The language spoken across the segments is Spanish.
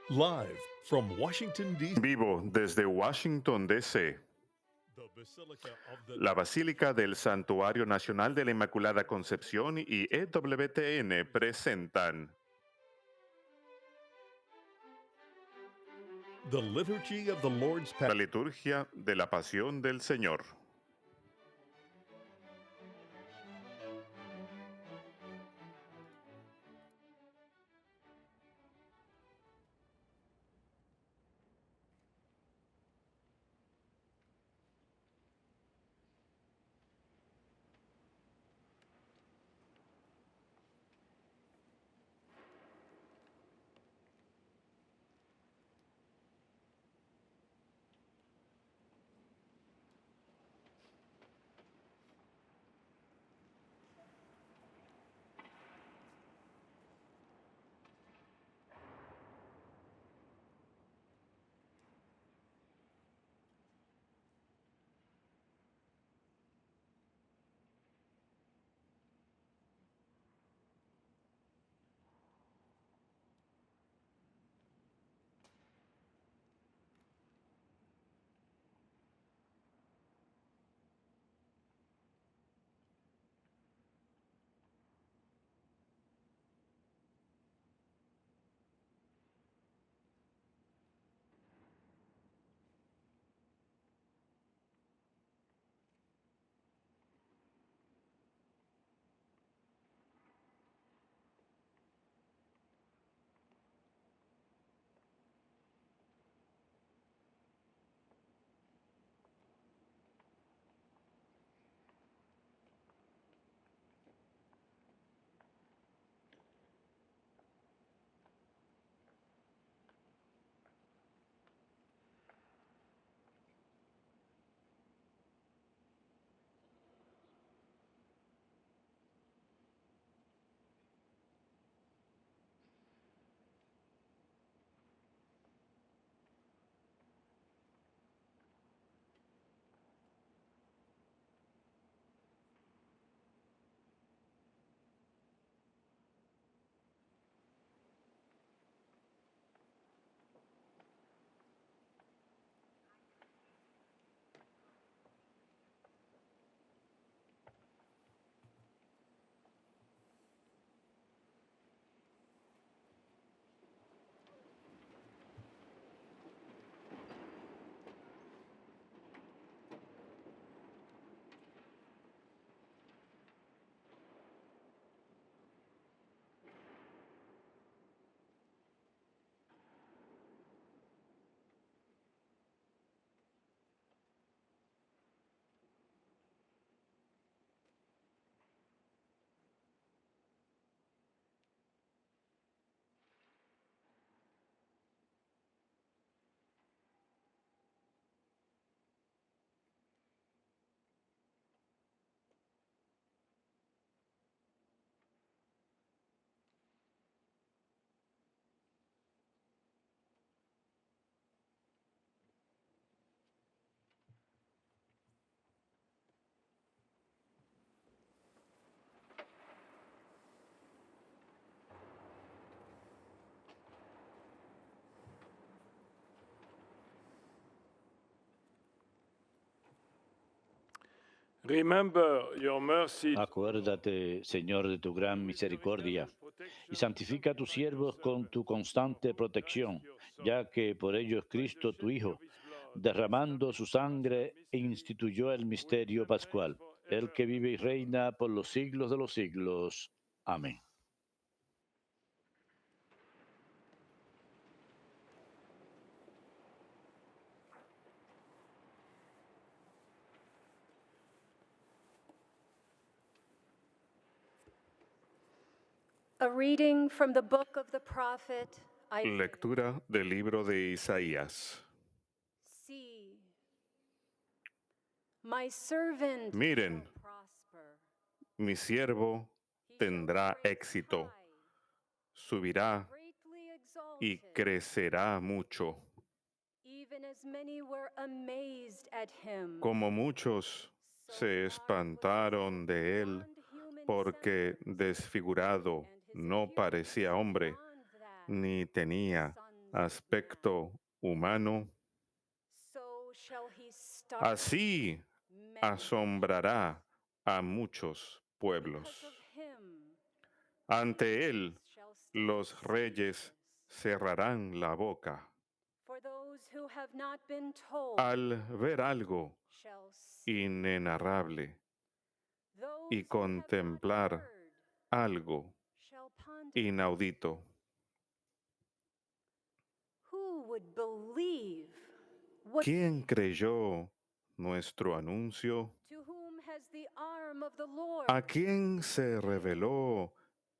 Live from Washington, D.C., Vivo desde Washington, D.C., the Basilica of the la Basílica del Santuario Nacional de la Inmaculada Concepción y EWTN presentan the Liturgy of the Lord's la Passion. liturgia de la Pasión del Señor. Remember your mercy Acuérdate, Señor, de tu gran misericordia y santifica a tus siervos con tu constante protección, ya que por ellos Cristo, tu Hijo, derramando su sangre, instituyó el misterio pascual, el que vive y reina por los siglos de los siglos. Amén. A reading from the book of the prophet Isaiah. Lectura del libro de Isaías. See, my servant Miren, shall prosper. mi siervo He shall tendrá rise éxito, high, subirá greatly y exalted, crecerá mucho, even as many were amazed at him. como muchos So se marvelous espantaron de él, beyond human porque semblance, desfigurado and his no appearance parecía hombre, beyond that ni of tenía sons aspecto humano, so shall he startle así many asombrará a muchos pueblos. because of him. Ante él, Shall stand los reyes speechless. cerrarán la boca For those who have not been told al ver algo shall see. inenarrable Those y who have not contemplar heard algo shall ponder. inaudito. Who would believe what ¿Quién creyó nuestro anuncio? to whom has the arm of the Lord? ¿A quién se reveló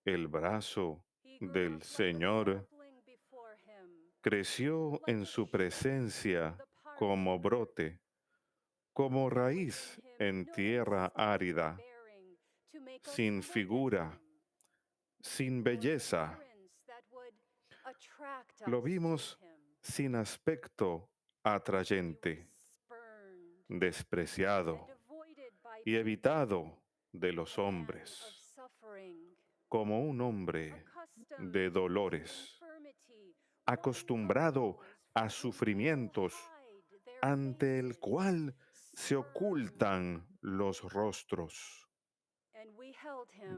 el brazo He grew del up like a Señor? sapling before him, Creció en su presencia como brote, como raíz en tierra árida, bearing to make us sin look at figura, him, sin or belleza. appearance that would attract Lo us vimos to him. sin aspecto He atrayente, was spurned despreciado and avoided by y people, evitado de a los man hombres, of suffering, como un hombre accustomed de to dolores, infirmity, acostumbrado a sufrimientos, ante el cual se ocultan los rostros,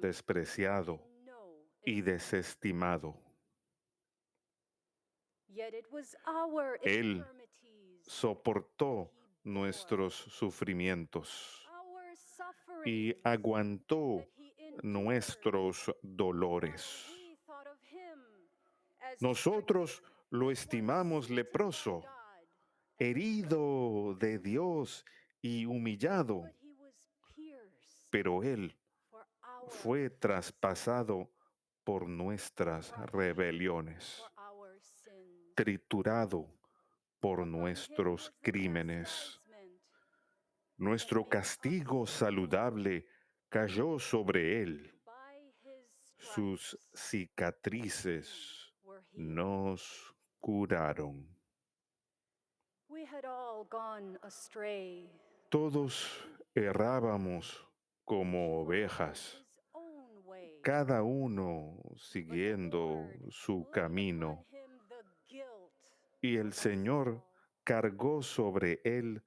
despreciado y desestimado. Él soportó nuestros sufrimientos y aguantó nuestros dolores. Nosotros lo estimamos leproso, herido de Dios y humillado, pero Él fue traspasado por nuestras rebeliones, triturado por nuestros crímenes. Nuestro castigo saludable cayó sobre Él. Sus cicatrices nos curaron. Todos errábamos como ovejas, cada uno siguiendo su camino, y el Señor cargó sobre él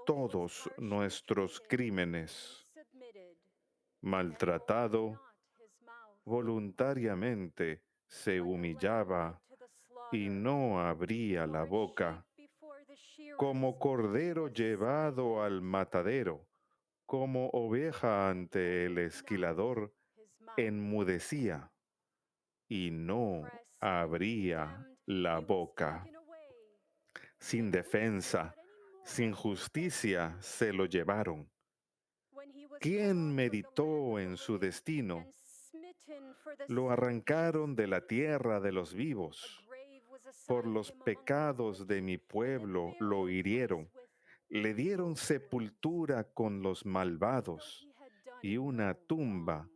todos nuestros crímenes. Maltratado, voluntariamente se humillaba y no abría la boca. Como cordero llevado al matadero, como oveja ante el esquilador, enmudecía y no abría la boca. Sin defensa, sin justicia se lo llevaron. ¿Quién meditó en su destino? Lo arrancaron de la tierra de los vivos. Por los pecados de mi pueblo lo hirieron. Le dieron sepultura con los malvados y una tumba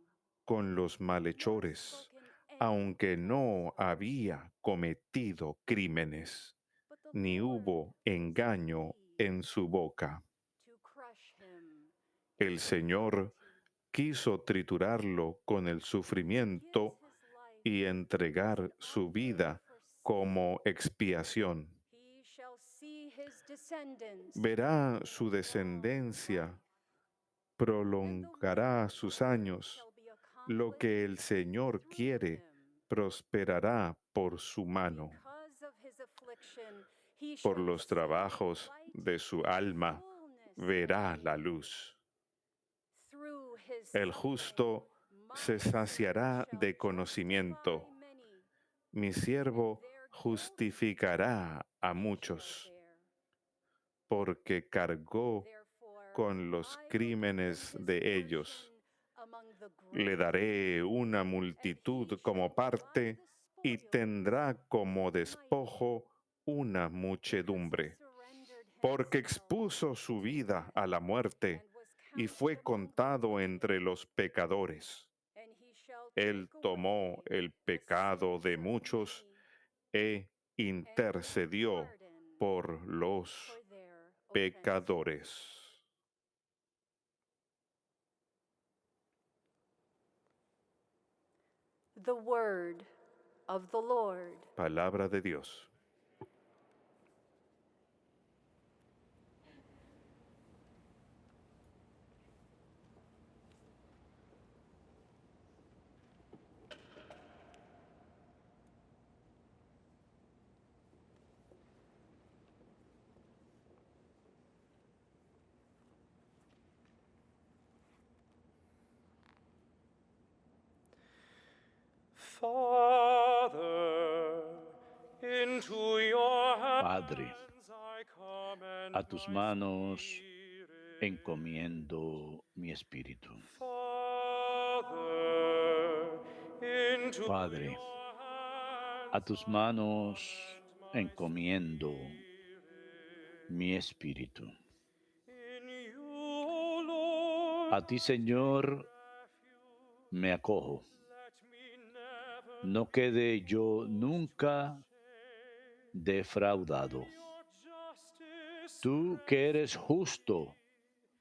con los malhechores, aunque no había cometido crímenes, ni hubo engaño en su boca. El Señor quiso triturarlo con el sufrimiento y entregar su vida como expiación. Verá su descendencia, prolongará sus años. Lo que el Señor quiere prosperará por su mano. Por los trabajos de su alma verá la luz. El justo se saciará de conocimiento. Mi siervo justificará a muchos, porque cargó con los crímenes de ellos. Le daré una multitud como parte y tendrá como despojo una muchedumbre, porque expuso su vida a la muerte y fue contado entre los pecadores. Él tomó el pecado de muchos e intercedió por los pecadores. The word of the Lord. Palabra de Dios. Father, into your Padre, hands I commend a tus my manos spirit. encomiendo mi espíritu. Father, into Padre, your hands a tus I manos commend my encomiendo spirit. mi espíritu. In you, O Lord, A ti, Señor, refuge, me acojo. let me never No quede yo nunca shame. defraudado. Your justice Tú que eres justo,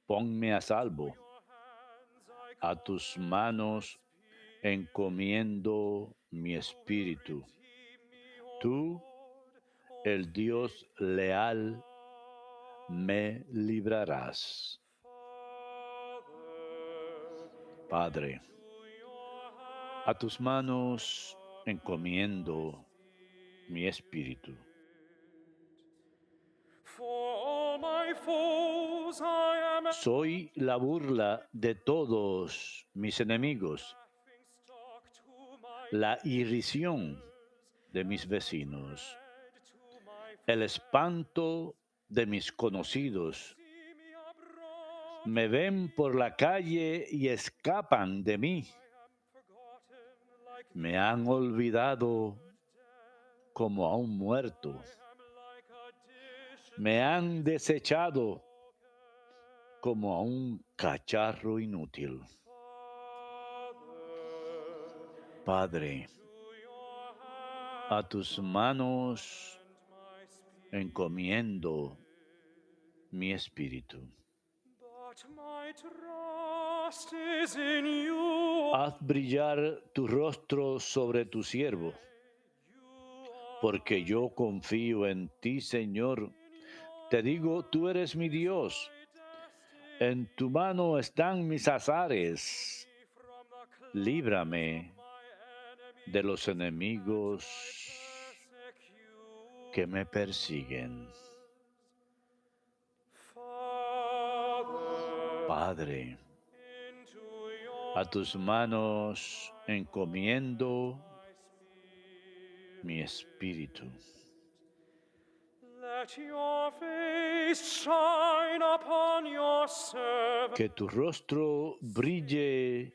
ponme a salvo. your hands I A tus manos encomiendo mi espíritu. redeem me, O Tú, Lord, O el Dios leal, me librarás. Father, Padre, to your hands a tus manos encomiendo mi espíritu. for all my foes I am a Soy la burla de todos mis enemigos, laughing stock to my la irrisión de mis vecinos, head, to my el espanto de mis conocidos. see me abroad. Me ven por la calle y escapan de mí. I am forgotten like Me han olvidado como a un muerto. I am like a dish Me han desechado como a un cacharro inútil. Padre, to your hands a tus manos my spirit. encomiendo mi espíritu. But my trust is in you. Haz brillar tu rostro sobre tu siervo, porque yo confío en ti, Señor. Te digo, tú eres mi Dios. En tu mano están mis azares. From the cloud Líbrame my enemy de los enemigos persecute. que me persiguen. Father, Padre, into your a tus manos encomiendo mi espíritu. let your face shine upon your servant. Que tu rostro brille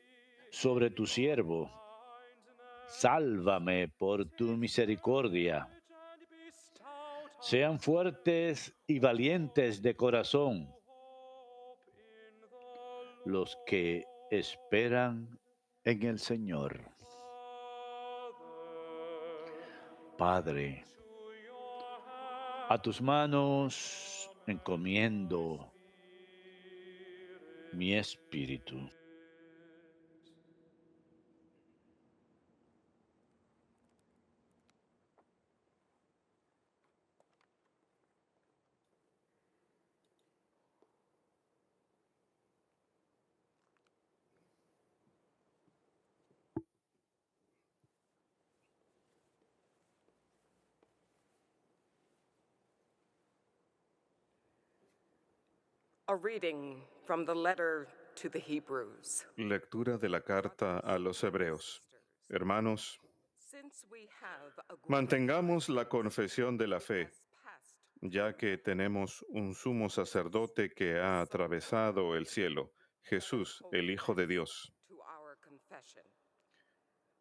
sobre tu siervo. Sálvame por tu misericordia. And be stout of Sean fuertes y valientes de corazón hope in the Lord. los que esperan en el Señor. Padre, To your hands a tus manos encomiendo mi espíritu. A reading from the letter to the Hebrews. Lectura de la carta a los Hebreos. Hermanos, Since we have a great mantengamos la confesión de la fe, past ya que tenemos un sumo sacerdote que ha atravesado el cielo, Jesús, el Hijo de Dios. to our confession.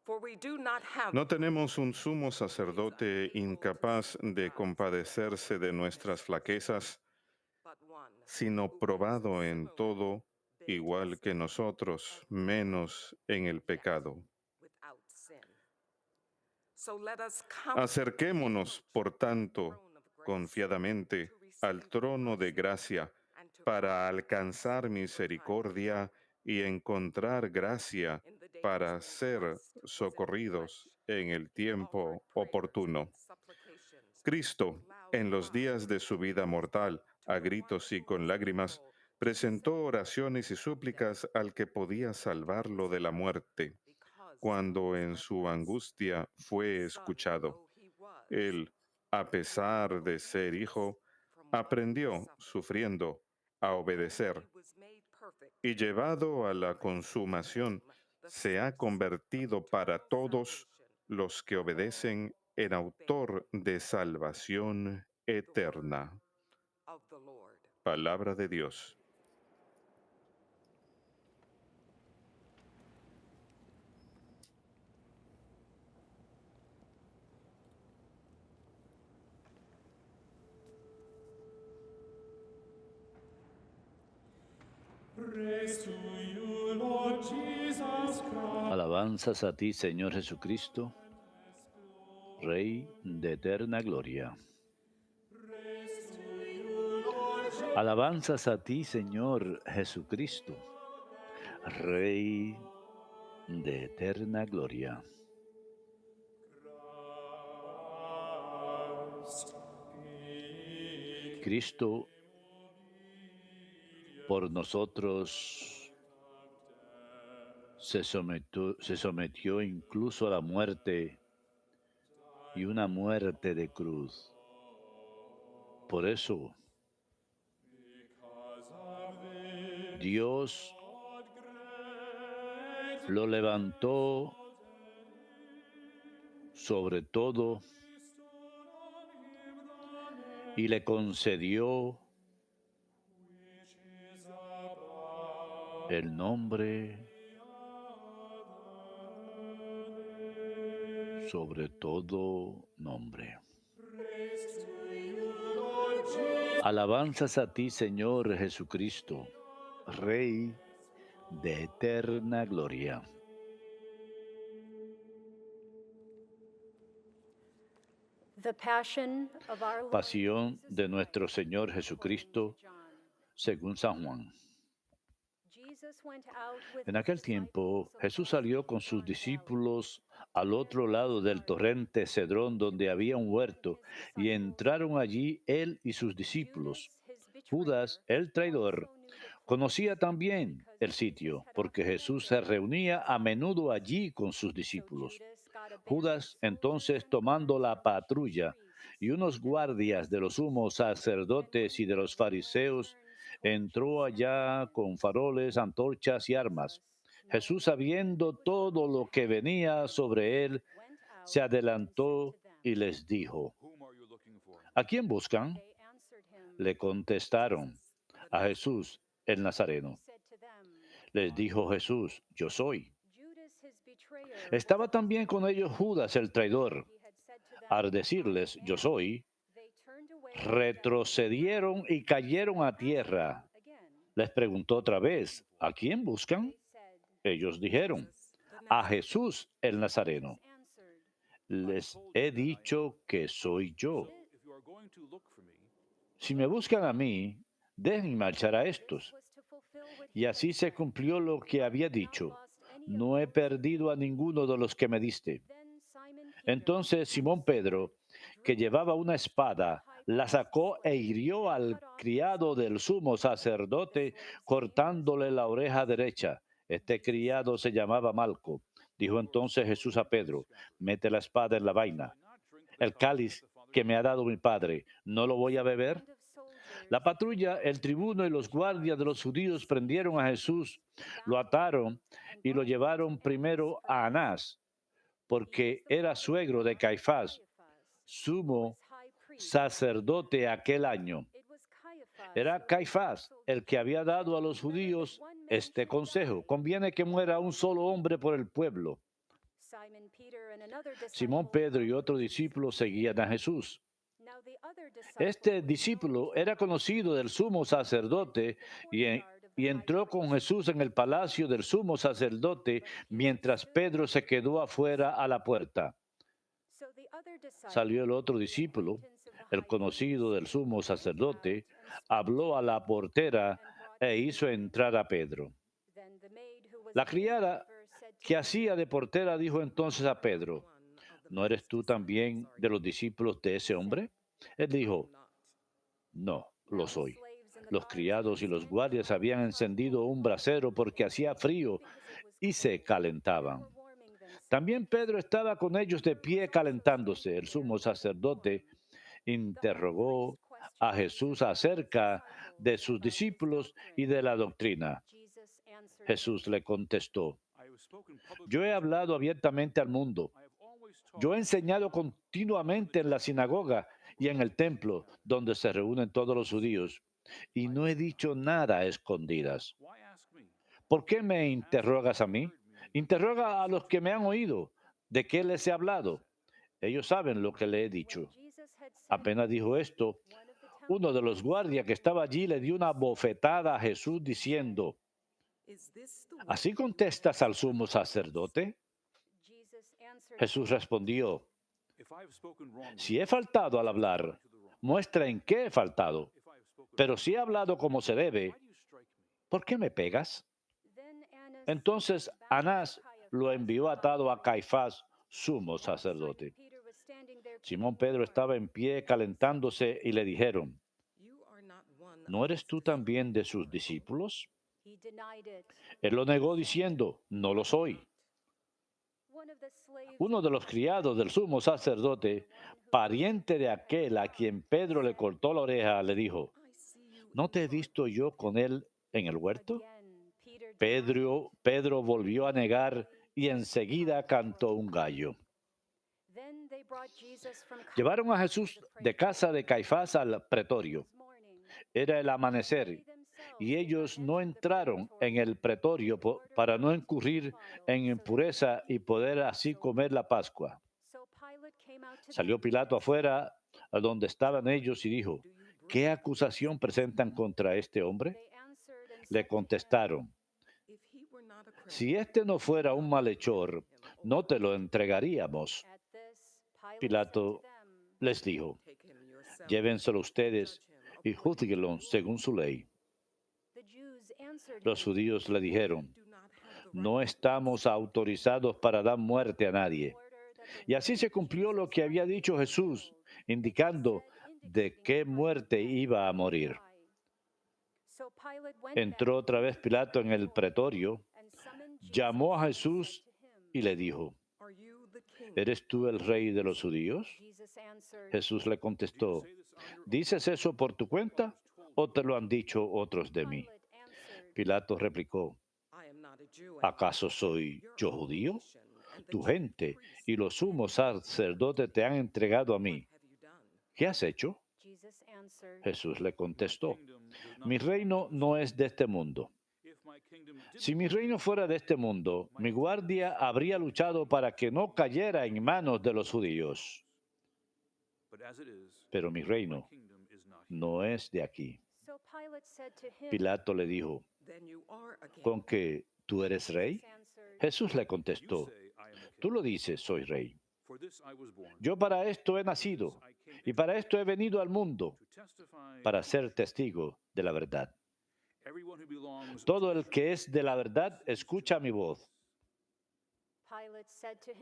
For we do not have No tenemos un sumo sacerdote incapaz de compadecerse de nuestras flaquezas, but one sino probado en todo, igual que nosotros, menos en el pecado. without sin. So let us come Acerquémonos, por tanto, confiadamente al trono de gracia and to para alcanzar misericordia y encontrar gracia in the days para when ser Christ was in the socorridos flesh, en el tiempo offered prayers oportuno. and supplications Cristo, en los días de su vida mortal, a gritos y con lágrimas, presentó oraciones y súplicas al que podía salvarlo de la muerte, because cuando en su angustia fue escuchado. though he was Él, a pesar de ser hijo, aprendió, sufriendo, a obedecer, he was made perfect y llevado a la consumación, se ha convertido para todos los que obedecen en autor de salvación eterna. of the Lord. Palabra de Dios. Alabanzas a ti, Señor Jesucristo, Rey de eterna gloria. Alabanzas a ti, Señor Jesucristo, Rey de eterna gloria. Cristo por nosotros se sometió incluso a la muerte, y una muerte de cruz. Por eso, Dios lo levantó sobre todo y le concedió el nombre sobre todo nombre. Alabanzas a ti, Señor Jesucristo, Rey de eterna gloria. The Passion of our Lord Pasión Jesus de nuestro Christ, Señor Jesucristo, John. según San Juan. Jesus went out with En his aquel tiempo, disciples Jesús along salió the con sus Kidron Valley. discípulos al otro lado del torrente Cedrón, donde había un huerto, y entraron allí él y sus discípulos. Judas, el traidor, conocía también el sitio, porque Jesús se reunía a menudo allí con sus discípulos. Judas, entonces, tomando la patrulla y unos guardias de los sumos sacerdotes y de los fariseos, entró allá con faroles, antorchas y armas. Jesús, sabiendo todo lo que venía sobre él, se adelantó y les dijo: ¿A quién buscan? Le contestaron: a Jesús, el Nazareno. Les dijo Jesús: yo soy. Estaba también con ellos Judas, el traidor. Al decirles: yo soy, retrocedieron y cayeron a tierra. Les preguntó otra vez: ¿a quién buscan? Ellos dijeron: a Jesús el Nazareno. Les he dicho que soy yo. Si me buscan a mí, dejen marchar a estos. Y así se cumplió lo que había dicho: no he perdido a ninguno de los que me diste. Entonces Simón Pedro, que llevaba una espada, la sacó e hirió al criado del sumo sacerdote, cortándole la oreja derecha. Este criado se llamaba Malco. Dijo entonces Jesús a Pedro: mete la espada en la vaina. El cáliz que me ha dado mi padre, ¿no lo voy a beber? La patrulla, el tribuno y los guardias de los judíos prendieron a Jesús, lo ataron y lo llevaron primero a Anás, porque era suegro de Caifás, sumo sacerdote aquel año. Era Caifás el que había dado a los judíos este consejo: conviene que muera un solo hombre por el pueblo. Simón Pedro y otro discípulo seguían a Jesús. Este discípulo era conocido del sumo sacerdote y entró con Jesús en el palacio del sumo sacerdote mientras Pedro se quedó afuera a la puerta. Salió el otro discípulo, el conocido del sumo sacerdote, habló a la portera e hizo entrar a Pedro. La criada que hacía de portera dijo entonces a Pedro: ¿no eres tú también de los discípulos de ese hombre? Él dijo: no, lo soy. Los criados y los guardias habían encendido un brasero porque hacía frío y se calentaban. También Pedro estaba con ellos de pie calentándose. El sumo sacerdote interrogó a Jesús acerca de sus discípulos y de la doctrina. Jesús le contestó: yo he hablado abiertamente al mundo. Yo he enseñado continuamente en la sinagoga y en el templo donde se reúnen todos los judíos y no he dicho nada a escondidas. ¿Por qué me interrogas a mí? Interroga a los que me han oído. ¿De qué les he hablado? Ellos saben lo que le he dicho. Apenas dijo esto, uno de los guardias que estaba allí le dio una bofetada a Jesús diciendo, ¿así contestas al sumo sacerdote? Jesús respondió, si he faltado al hablar, muestra en qué he faltado. Pero si he hablado como se debe, ¿por qué me pegas? Entonces Anás lo envió atado a Caifás, sumo sacerdote. Simón Pedro estaba en pie calentándose y le dijeron, ¿no eres tú también de sus discípulos? Él lo negó diciendo, no lo soy. Uno de los criados del sumo sacerdote, pariente de aquel a quien Pedro le cortó la oreja, le dijo, ¿no te he visto yo con él en el huerto? Pedro volvió a negar y enseguida cantó un gallo. Llevaron a Jesús de casa de Caifás al pretorio. Era el amanecer y ellos no entraron en el pretorio para no incurrir en impureza y poder así comer la Pascua. Salió Pilato afuera a donde estaban ellos y dijo, ¿qué acusación presentan contra este hombre? Le contestaron, si este no fuera un malhechor, no te lo entregaríamos. Pilato les dijo, llévenselo ustedes y júzguenlo según su ley. Los judíos le dijeron, no estamos autorizados para dar muerte a nadie. Y así se cumplió lo que había dicho Jesús, indicando de qué muerte iba a morir. Entró otra vez Pilato en el pretorio, llamó a Jesús y le dijo, ¿eres tú el rey de los judíos? Jesús le contestó, ¿dices eso por tu cuenta o te lo han dicho otros de mí? Pilato replicó, ¿acaso soy yo judío? Tu gente y los sumos sacerdotes te han entregado a mí. ¿Qué has hecho? Jesús le contestó, mi reino no es de este mundo. Si mi reino fuera de este mundo, mi guardia habría luchado para que no cayera en manos de los judíos. Pero mi reino no es de aquí. Pilato le dijo, ¿con que tú eres rey? Jesús le contestó, tú lo dices, soy rey. Yo para esto he nacido y para esto he venido al mundo, para ser testigo de la verdad. Todo el que es de la verdad escucha mi voz.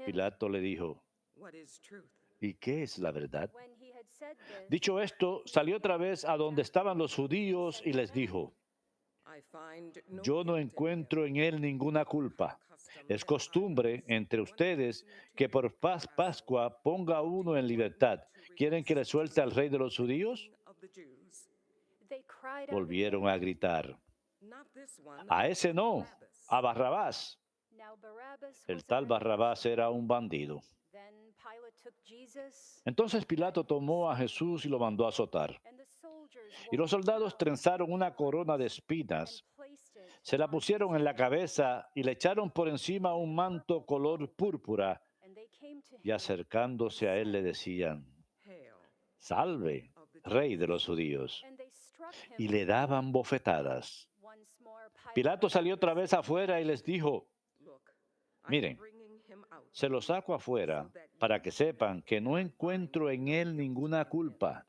Pilato le dijo, ¿y qué es la verdad? Dicho esto, salió otra vez a donde estaban los judíos y les dijo, yo no encuentro en él ninguna culpa. Es costumbre entre ustedes que por Pascua ponga uno en libertad. ¿Quieren que le suelte al rey de los judíos? Volvieron a gritar, a ese no, a Barrabás. El tal Barrabás era un bandido. Entonces Pilato tomó a Jesús y lo mandó a azotar. Y los soldados trenzaron una corona de espinas, se la pusieron en la cabeza y le echaron por encima un manto color púrpura. Y acercándose a él le decían, salve, rey de los judíos. Y le daban bofetadas. Pilato salió otra vez afuera y les dijo, miren, se lo saco afuera para que sepan que no encuentro en él ninguna culpa.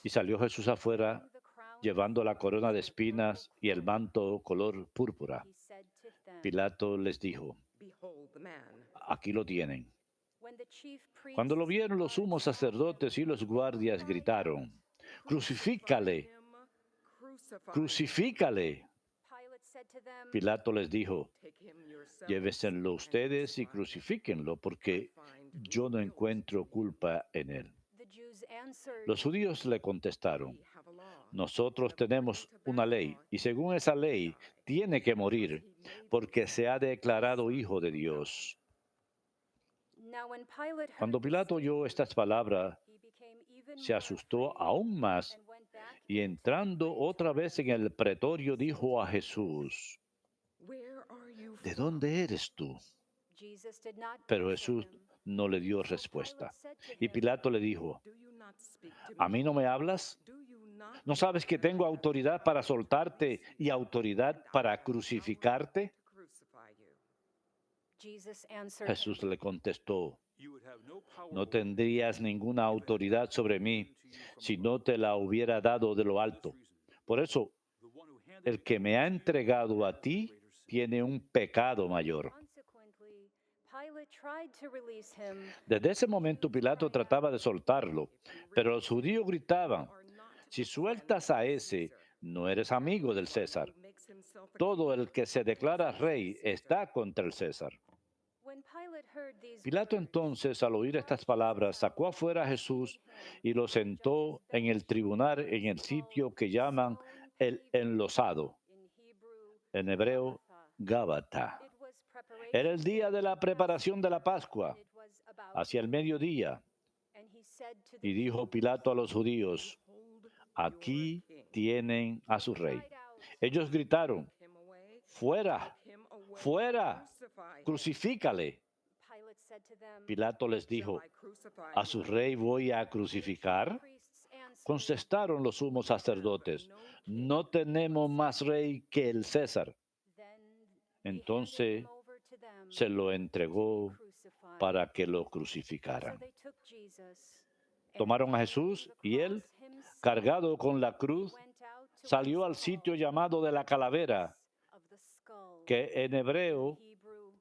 Y salió Jesús afuera llevando la corona de espinas y el manto color púrpura. Pilato les dijo, aquí lo tienen. Cuando lo vieron los sumos sacerdotes y los guardias gritaron, crucifícale, crucifícale. Pilato les dijo, llévenlo ustedes y crucifíquenlo, porque yo no encuentro culpa en él. Los judíos le contestaron, nosotros tenemos una ley, y según esa ley tiene que morir, porque se ha declarado hijo de Dios. Now, when Pilate heard Cuando this, Pilato oyó estas palabras, he became even se more asustó afraid aún más and went back y entrando otra vez en el pretorio dijo a Jesús, Where are you ¿de from? dónde eres tú? Jesus did not Pero answer Jesús him. no le dio So Pilate respuesta. said to Y him, Pilato le dijo, Do you not speak to ¿a me? mí no me hablas? Do you not ¿No know sabes que that I tengo have autoridad para soltarte y autoridad and I para have power crucificarte? to crucify you? Jesus answered Jesús him, le contestó, You would have no power no over me tendrías ninguna autoridad sobre mí si no te la hubiera dado de lo alto. reason. Por eso, The one who handed el que me ha entregado a ti tiene un pecado mayor. consequently, Pilate tried to release him. Desde ese momento Pilato trataba de soltarlo, pero los judíos gritaban, Are not si sueltas a ese, no eres amigo del César. who makes himself a Todo el que se declara rey está contra el César. When Pilate heard these Pilato words, entonces, al oír estas palabras, sacó afuera a Jesús y lo sentó en el tribunal en el sitio que llaman el enlosado, in Hebrew, en hebreo Gábata. it was preparation Era el día de la preparación de la Pascua, and it was about hacia el mediodía, and he said to the y dijo Pilato a los judíos, aquí tienen a su rey. cried out, Ellos gritaron, him away, fuera, him away, fuera, crucify him. crucifícale. Pilate said to them, Pilato les Shall dijo, I crucify ¿a you? su rey voy a crucificar? priests answered, Contestaron los sumos sacerdotes, no tenemos más rey que el César. then he Entonces handed him over to them se lo to entregó be crucified. para que lo So crucificaran. they took Jesus, and Tomaron a carrying Jesús the y él, cross himself, cargado con la cruz, went out to salió what al is sitio called llamado de la calavera, of the skull, que en hebreo Hebrew,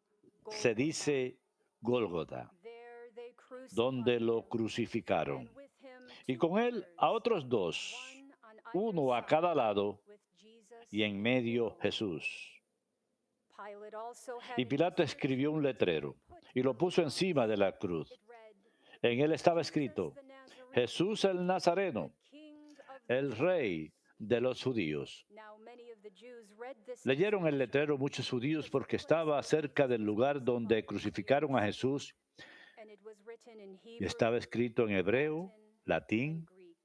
se Golgotha. dice Gólgota, There they crucified donde lo him, crucificaron. and with him Y two con él others, a otros dos, one on either uno a side, cada lado, with Jesus y en medio below. Jesús. Pilate also had Y Pilato inserted escribió un letrero y lo puso encima de la cruz. it read, En él estaba escrito, the Nazarene, Jesús el Nazareno, King of the el rey de los judíos. Now many of the Jews read this Leyeron el letrero muchos judíos porque estaba cerca del lugar donde crucificaron a Jesús and it was written in y Hebrew, estaba escrito en hebreo, latín and Greek.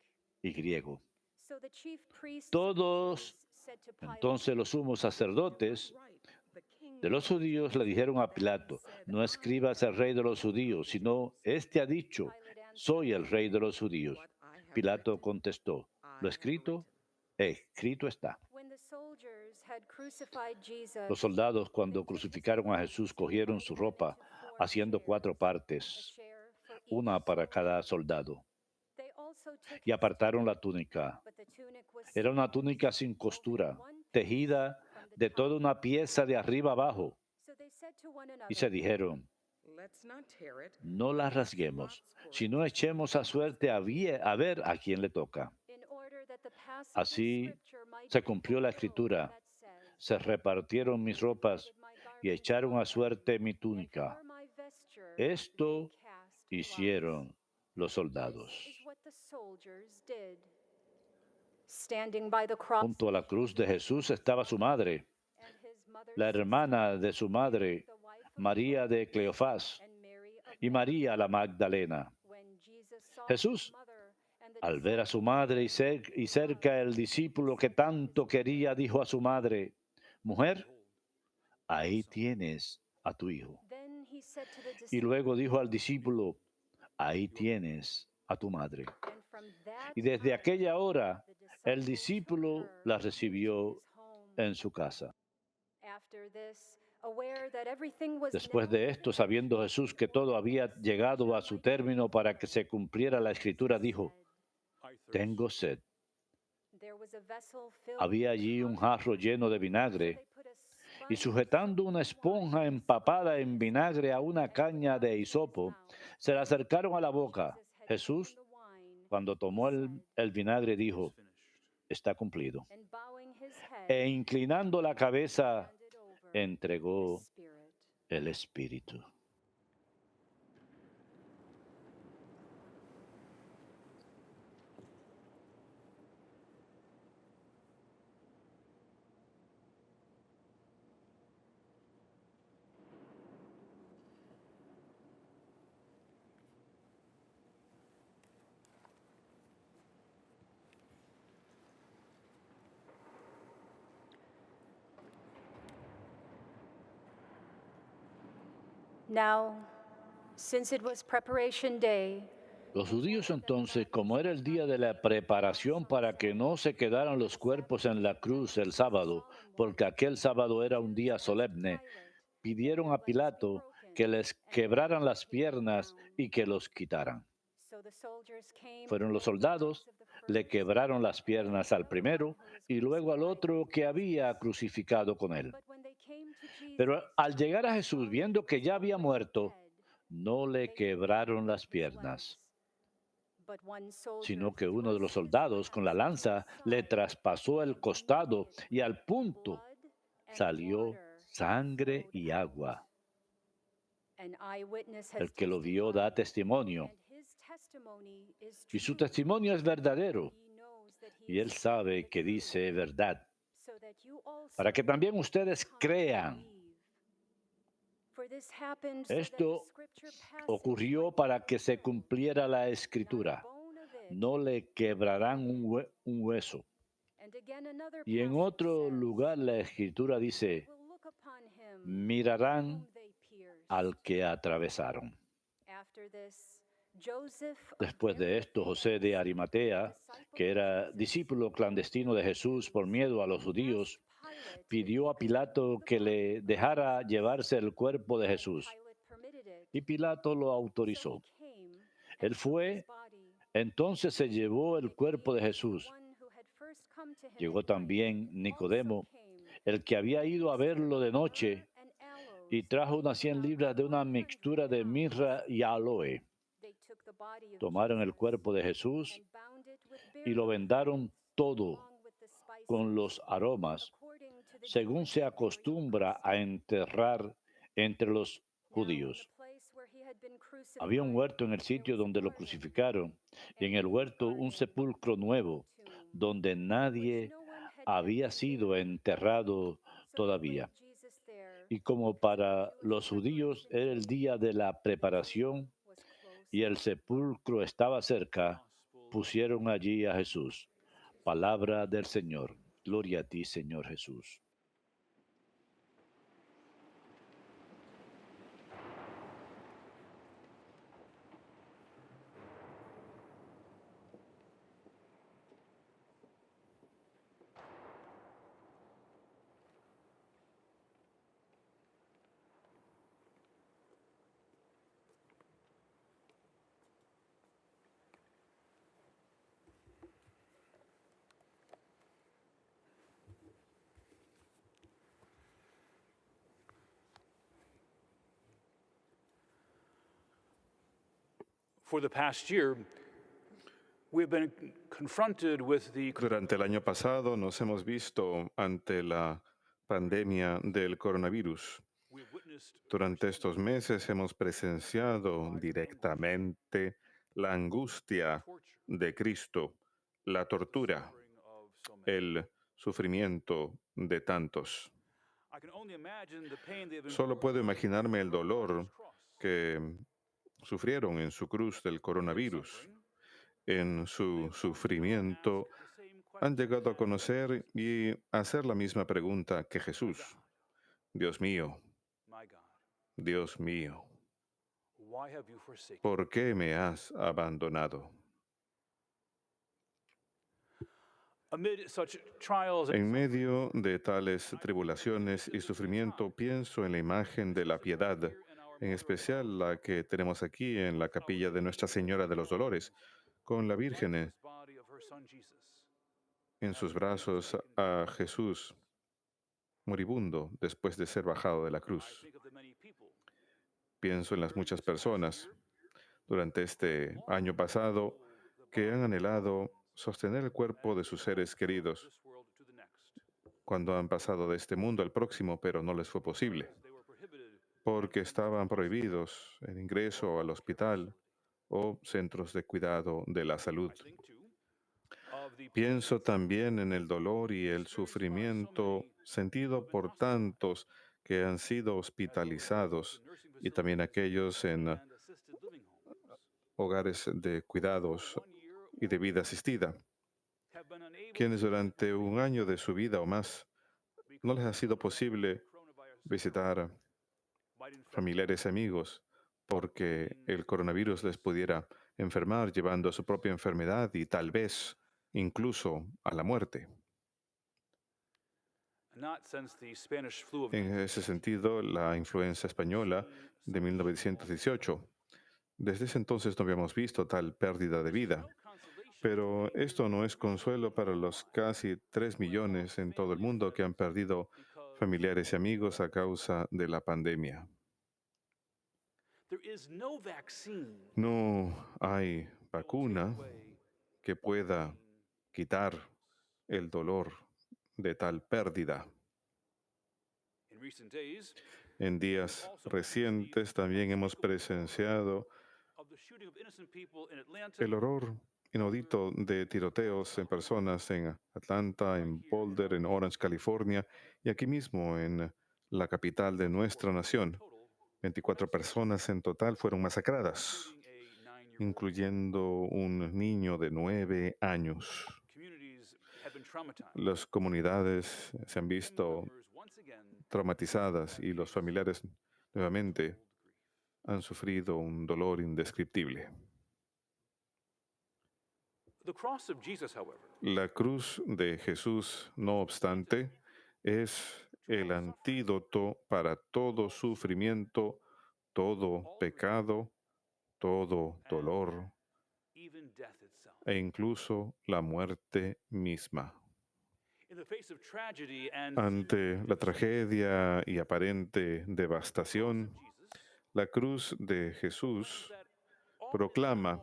y griego. So the chief priests Todos, said to Pilate, entonces los sumos sacerdotes de los judíos le dijeron a Pilato, no escribas el rey de los judíos, sino este ha dicho, soy el rey de los judíos. Pilato contestó, lo escrito está. when the soldiers had crucified Jesus, Los soldados cuando crucificaron a Jesús cogieron su ropa haciendo 4 a partes, share for each una para soldier. cada soldado, They also took y his apartaron tunic, la túnica. but the tunic was Era una sewn, túnica sin costura, one piece tejida from the de top toda una to the pieza de bottom. arriba abajo, So they said to one y se another, dijeron, Let's not tear it. no la rasguemos, sino echemos a suerte a ver a quién le toca. in order that the passage of Así Scripture might se be cumplió la fulfilled escritura. that says, Se repartieron mis ropas "With my y garments echaron a torn, suerte mi and túnica. for my vesture Esto they cast lots." hicieron los soldados. This is what the soldiers did. Standing by the cross, Junto a la cruz de Jesús estaba su madre, and his mother, la hermana de su madre, the wife of María de Cleofás, and Mary of y María la Magdalena. when Jesus saw Jesús, his mother and the al ver a su disciple, madre y cerca el discípulo que tanto quería, dijo a su madre, mujer, ahí tienes a tu hijo. then he said to the Y disciple, luego dijo al discípulo, ahí tienes a tu madre. and from that Y desde time, aquella hora, the el discípulo took her la into recibió his home. en su casa. After this, aware that everything was Después now de esto, sabiendo Jesús que todo había llegado a su término para que se cumpliera la escritura, dijo, tengo sed. there was a vessel filled Había with allí un honey, jarro lleno de so vinagre, they put a y sponge sujetando una esponja empapada en vinagre a una caña de hisopo, se la acercaron a la boca. Jesús, the wine, cuando tomó el vinagre, dijo, está cumplido. and bowing his head, E inclinando la cabeza, handed over entregó the Spirit. el Espíritu. Now, since it was preparation day, Los judíos entonces, como era el día de la preparación para que no se quedaran los cuerpos en la cruz el sábado, porque aquel sábado era un día solemne, pidieron a Pilato que les quebraran las piernas y que los quitaran. Fueron los soldados, le quebraron las piernas al primero y luego al otro que había crucificado con él. Pero al llegar a Jesús, viendo que ya había muerto, no le quebraron las piernas, sino que uno de los soldados con la lanza le traspasó el costado y al punto salió sangre y agua. El que lo vio da testimonio y su testimonio es verdadero y él sabe que dice verdad, para que también ustedes crean. Esto ocurrió para que se cumpliera la escritura. No le quebrarán un hueso. Y en otro lugar la escritura dice, mirarán al que atravesaron. Después de esto, José de Arimatea, que era discípulo clandestino de Jesús por miedo a los judíos, pidió a Pilato que le dejara llevarse el cuerpo de Jesús. Y Pilato lo autorizó. Él fue, entonces se llevó el cuerpo de Jesús. Llegó también Nicodemo, el que había ido a verlo de noche, y trajo unas 100 libras de una mixtura de mirra y aloe. Tomaron el cuerpo de Jesús y lo vendaron todo con los aromas, según se acostumbra a enterrar entre los judíos. Había un huerto en el sitio donde lo crucificaron, y en el huerto un sepulcro nuevo, donde nadie había sido enterrado todavía. Y como para los judíos era el día de la preparación y el sepulcro estaba cerca, pusieron allí a Jesús. Palabra del Señor. Gloria a ti, Señor Jesús. For the past year, we've been confronted with the Durante el año pasado nos hemos visto ante la pandemia del coronavirus. we've witnessed Durante estos meses hemos presenciado directamente la angustia de Cristo, la tortura, of so many. el sufrimiento de tantos. I can only imagine the pain they've Solo endured puedo imaginarme el dolor cross. que sufrieron en su cruz del coronavirus. En su sufrimiento The same han question, llegado a conocer y hacer la misma pregunta que Jesús. Dios mío, my God, Dios mío, why have you forsaken? ¿por qué me has abandonado? Amid such trials En medio de tales tribulaciones y sufrimiento, pienso en la imagen de la piedad, en especial la que tenemos aquí en la capilla de Nuestra Señora de los Dolores, con la Virgen lifeless body of her son Jesus, en sus brazos a Jesús, moribundo después de ser bajado de la I cruz. think of the many people Pienso en las muchas personas durante este año pasado que han anhelado sostener el cuerpo de sus seres queridos this world to the next. cuando han pasado de este mundo al próximo, pero no les fue posible, They were prohibited porque estaban prohibidos el ingreso al hospital o centros de cuidado de la salud. think too of the Pienso también en el dolor y el sufrimiento sentido por tantos que han sido hospitalizados y también aquellos en and assisted living homes hogares de cuidados 1 year y de vida asistida, have been unable quienes durante un año de su vida o más no les ha sido posible coronavirus visitar familiares y amigos, porque el coronavirus les pudiera enfermar llevando a su propia enfermedad y tal vez incluso a la muerte. En ese sentido, la influenza española de 1918. Desde ese entonces no habíamos visto tal pérdida de vida. Pero esto no es consuelo para los casi 3 millones en todo el mundo que han perdido familiares y amigos a causa de la pandemia. No hay vacuna que pueda quitar el dolor de tal pérdida. En días recientes también hemos presenciado el horror inaudito de tiroteos en personas en Atlanta, en Boulder, en Orange, California, y aquí mismo en la capital de nuestra nación. 24 personas en total fueron masacradas, incluyendo un niño de 9 años. Las comunidades se han visto traumatizadas y los familiares nuevamente han sufrido un dolor indescriptible. La cruz de Jesús, no obstante, es el antídoto para todo sufrimiento, todo pecado, todo dolor e incluso la muerte misma. Ante la tragedia y aparente devastación, la cruz de Jesús proclama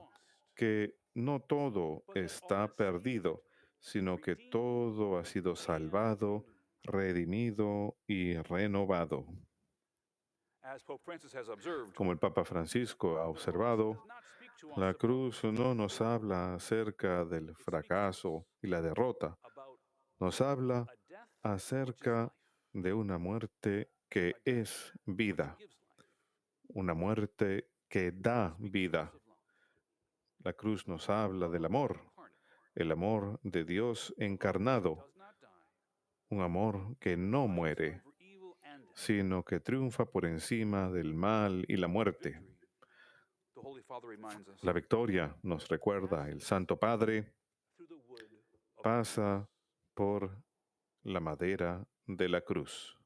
que no todo está perdido, sino que todo ha sido salvado, redimido y renovado. Como el Papa Francisco ha observado, la cruz no nos habla acerca del fracaso y la derrota, nos habla acerca de una muerte que es vida, una muerte que da vida. La cruz nos habla del amor, el amor de Dios encarnado, un amor que no muere, sino que triunfa por encima del mal y la muerte. La victoria, nos recuerda el Santo Padre, pasa por la madera de la cruz.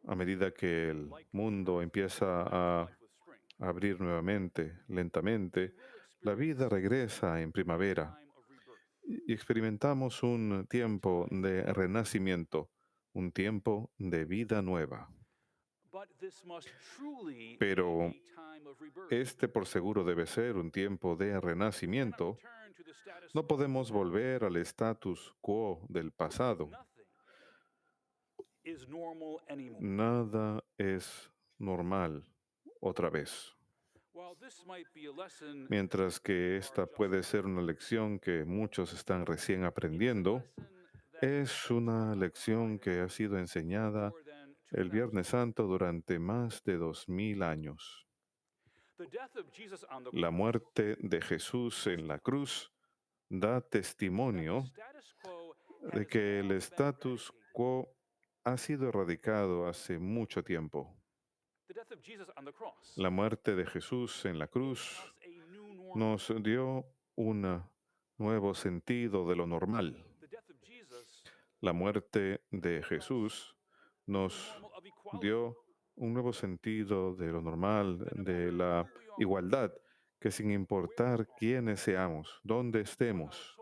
A medida que el mundo empieza a abrir nuevamente, lentamente, la vida regresa en primavera y experimentamos un tiempo de renacimiento, un tiempo de vida nueva. Pero este por seguro debe ser un tiempo de renacimiento. No podemos volver al status quo del pasado. Nada es normal otra vez. Mientras que esta puede ser una lección que muchos están recién aprendiendo, es una lección que ha sido enseñada el Viernes Santo durante más de 2000 años. La muerte de Jesús en la cruz da testimonio de que el status quo ha sido erradicado hace mucho tiempo. La muerte de Jesús en la cruz nos dio un nuevo sentido de lo normal. La muerte de Jesús nos dio un nuevo sentido de lo normal, de la igualdad, que sin importar quiénes seamos, dónde estemos,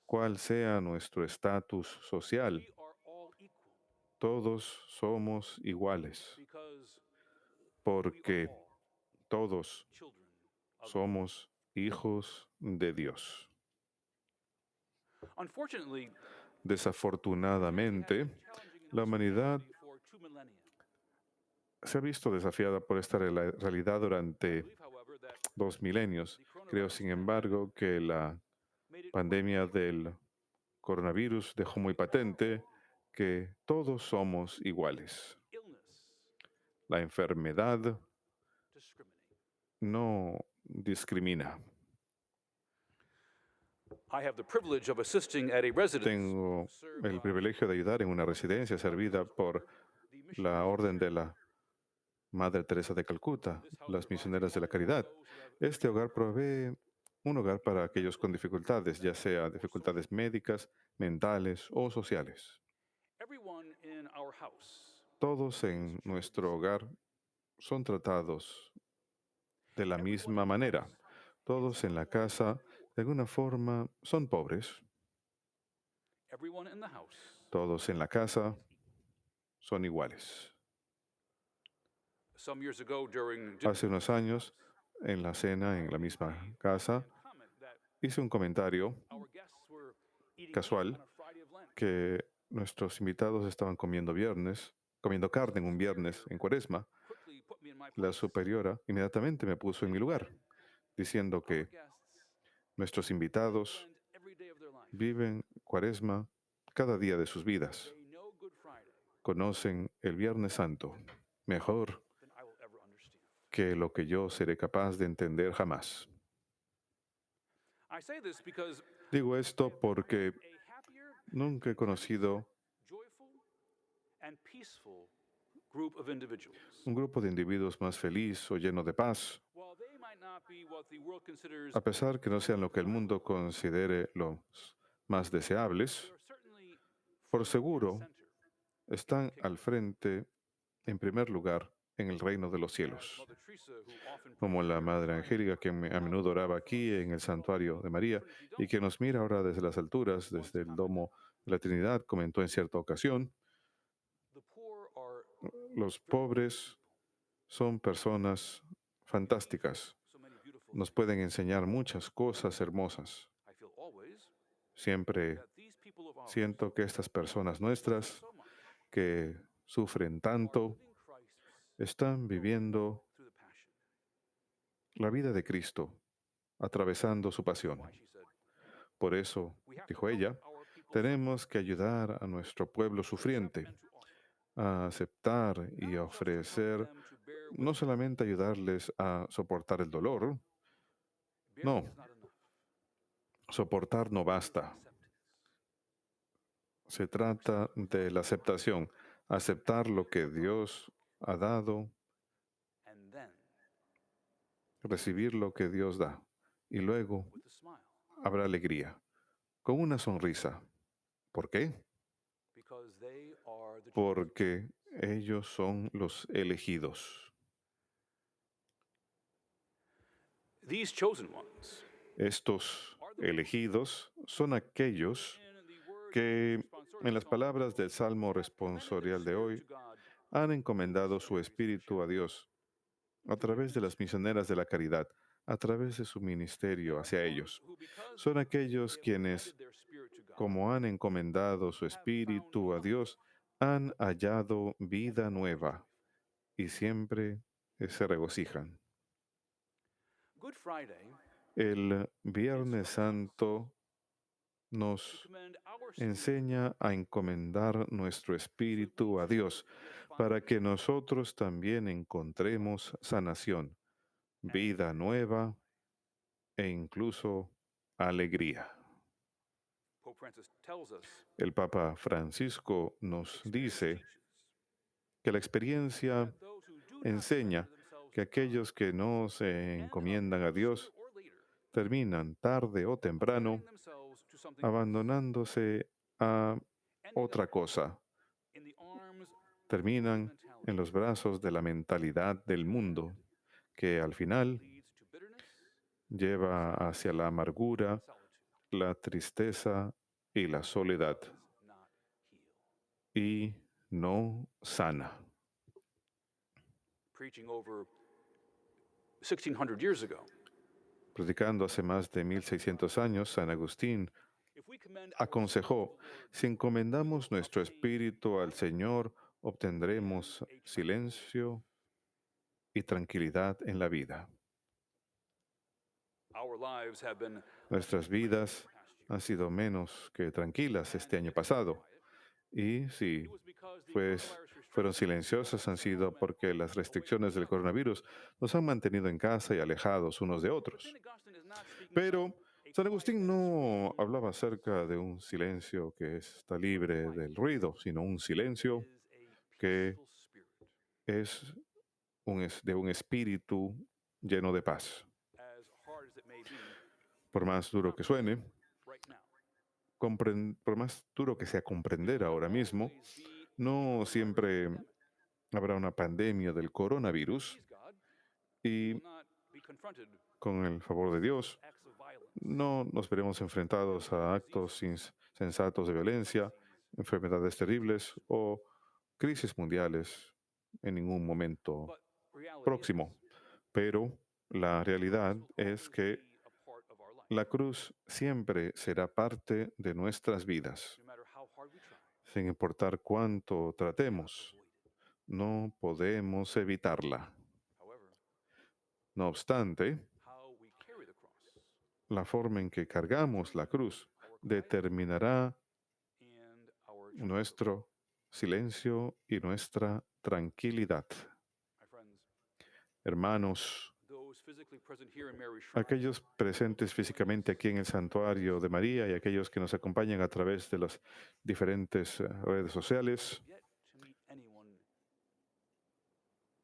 cuál sea nuestro estatus social, todos somos iguales, porque todos somos hijos de Dios. Desafortunadamente, la humanidad se ha visto desafiada por esta realidad durante 2 milenios. Creo, sin embargo, que la pandemia del coronavirus dejó muy patente que todos somos iguales. La enfermedad no discrimina. I have the privilege of assisting at a residence Tengo el privilegio de ayudar en una residencia servida por la Orden de la Madre Teresa de Calcuta, las Misioneras de la Caridad. Este hogar provee un hogar para aquellos con dificultades, ya sea dificultades médicas, mentales o sociales. everyone in our house. Todos en nuestro hogar son tratados de la misma manera. Todos en la casa, de alguna forma, son pobres. Everyone in the house Todos en la casa son iguales. some years ago during dinner Hace unos años, en la cena, en la misma casa, comment that hice un comentario our guests were eating casual meat on a Friday of Lent. que nuestros invitados estaban comiendo carne en un viernes en Cuaresma. Quickly put me in my La place. superiora inmediatamente me puso en mi lugar, diciendo Our que guests nuestros invitados spend every day of their life. viven Cuaresma cada día de sus vidas. They know Good Friday Conocen el Viernes Santo mejor than I will ever understand. que lo que yo seré capaz de entender jamás. I say this because Digo esto porque a happier, nunca he conocido joyful, and peaceful group of individuals. un grupo de individuos más feliz o lleno de paz, While they might not be what the world considers, a pesar que no sean lo que el mundo considere los más deseables. they're certainly Por seguro, center. están al frente, en primer lugar, en el reino de los cielos. Mother Teresa, who often Como la Madre Angélica, que a menudo oraba aquí en el santuario de María y que nos mira ahora desde las alturas, desde el domo de la Trinidad, comentó en cierta ocasión, the poor are los pobres son personas fantásticas. so many beautiful. Nos pueden enseñar muchas cosas hermosas. I feel always Siempre that these people of ours siento que estas personas nuestras so much que sufren tanto living Christ están viviendo through the passion. la vida de Cristo, atravesando su pasión. Why she said, Por eso, we have to dijo help ella, our people tenemos que ayudar a nuestro pueblo sufriente and to offer. a aceptar y a ofrecer, Them to bear with no solamente ayudarles a soportar el dolor, no. bearing is not enough. soportar no basta. Acceptance. Se trata de la aceptación, aceptar lo que Dios ha dado, And then, recibir lo que Dios da. Y luego with a smile, habrá alegría, con una sonrisa. ¿Por qué? because they are the chosen. Porque ellos son los elegidos. These chosen ones Estos elegidos son aquellos in the word que, responsorial en las psalm, palabras del Salmo responsorial de hoy, to God han encomendado su espíritu a Dios a través de las misioneras de la caridad, a través de su ministerio hacia ellos. who because Son aquellos quienes, their spirit to God como han encomendado su espíritu a Dios, han hallado vida nueva y siempre se regocijan. Good Friday El Viernes Santo nos commend our enseña a encomendar nuestro espíritu a Dios para que nosotros también encontremos sanación, vida nueva e incluso alegría. Pope Francis tells us El Papa Francisco nos dice que la experiencia that those who do not enseña surrender themselves que aquellos que no se encomiendan a Dios or later terminan tarde o temprano find themselves to something abandonándose a ending otra up cosa. in the arms Terminan en los brazos de la mentalidad del mundo, que al final leads to bitterness, lleva hacia la amargura, solitude, la tristeza y la soledad, not heal. y no sana. Preaching over 1600 years ago, Predicando hace más de 1600 años, San Agustín if we commend aconsejó, si encomendamos nuestro espíritu al Señor, obtendremos silencio y tranquilidad en la vida. our lives have been Nuestras vidas han sido menos que tranquilas este año pasado. Y si it was because the pues coronavirus fueron silenciosas han sido porque las restricciones del coronavirus nos han mantenido en casa y alejados unos de otros. Saint Augustine is not speaking Pero of a San Agustín no hablaba acerca de un silencio que está libre del ruido, sino un silencio que es de un espíritu lleno de paz. Por más duro que suene, por más duro que sea comprender ahora mismo, no siempre habrá una pandemia del coronavirus y con el favor de Dios no nos veremos enfrentados a actos insensatos de violencia, enfermedades terribles o crisis mundiales en ningún momento próximo. Pero la realidad es que la cruz siempre será parte de nuestras vidas, sin importar cuánto tratemos. No podemos evitarla. No obstante, la forma en que cargamos la cruz determinará nuestro silencio y nuestra tranquilidad. Hermanos, aquellos presentes físicamente aquí en el santuario de María y aquellos que nos acompañan a través de las diferentes redes sociales,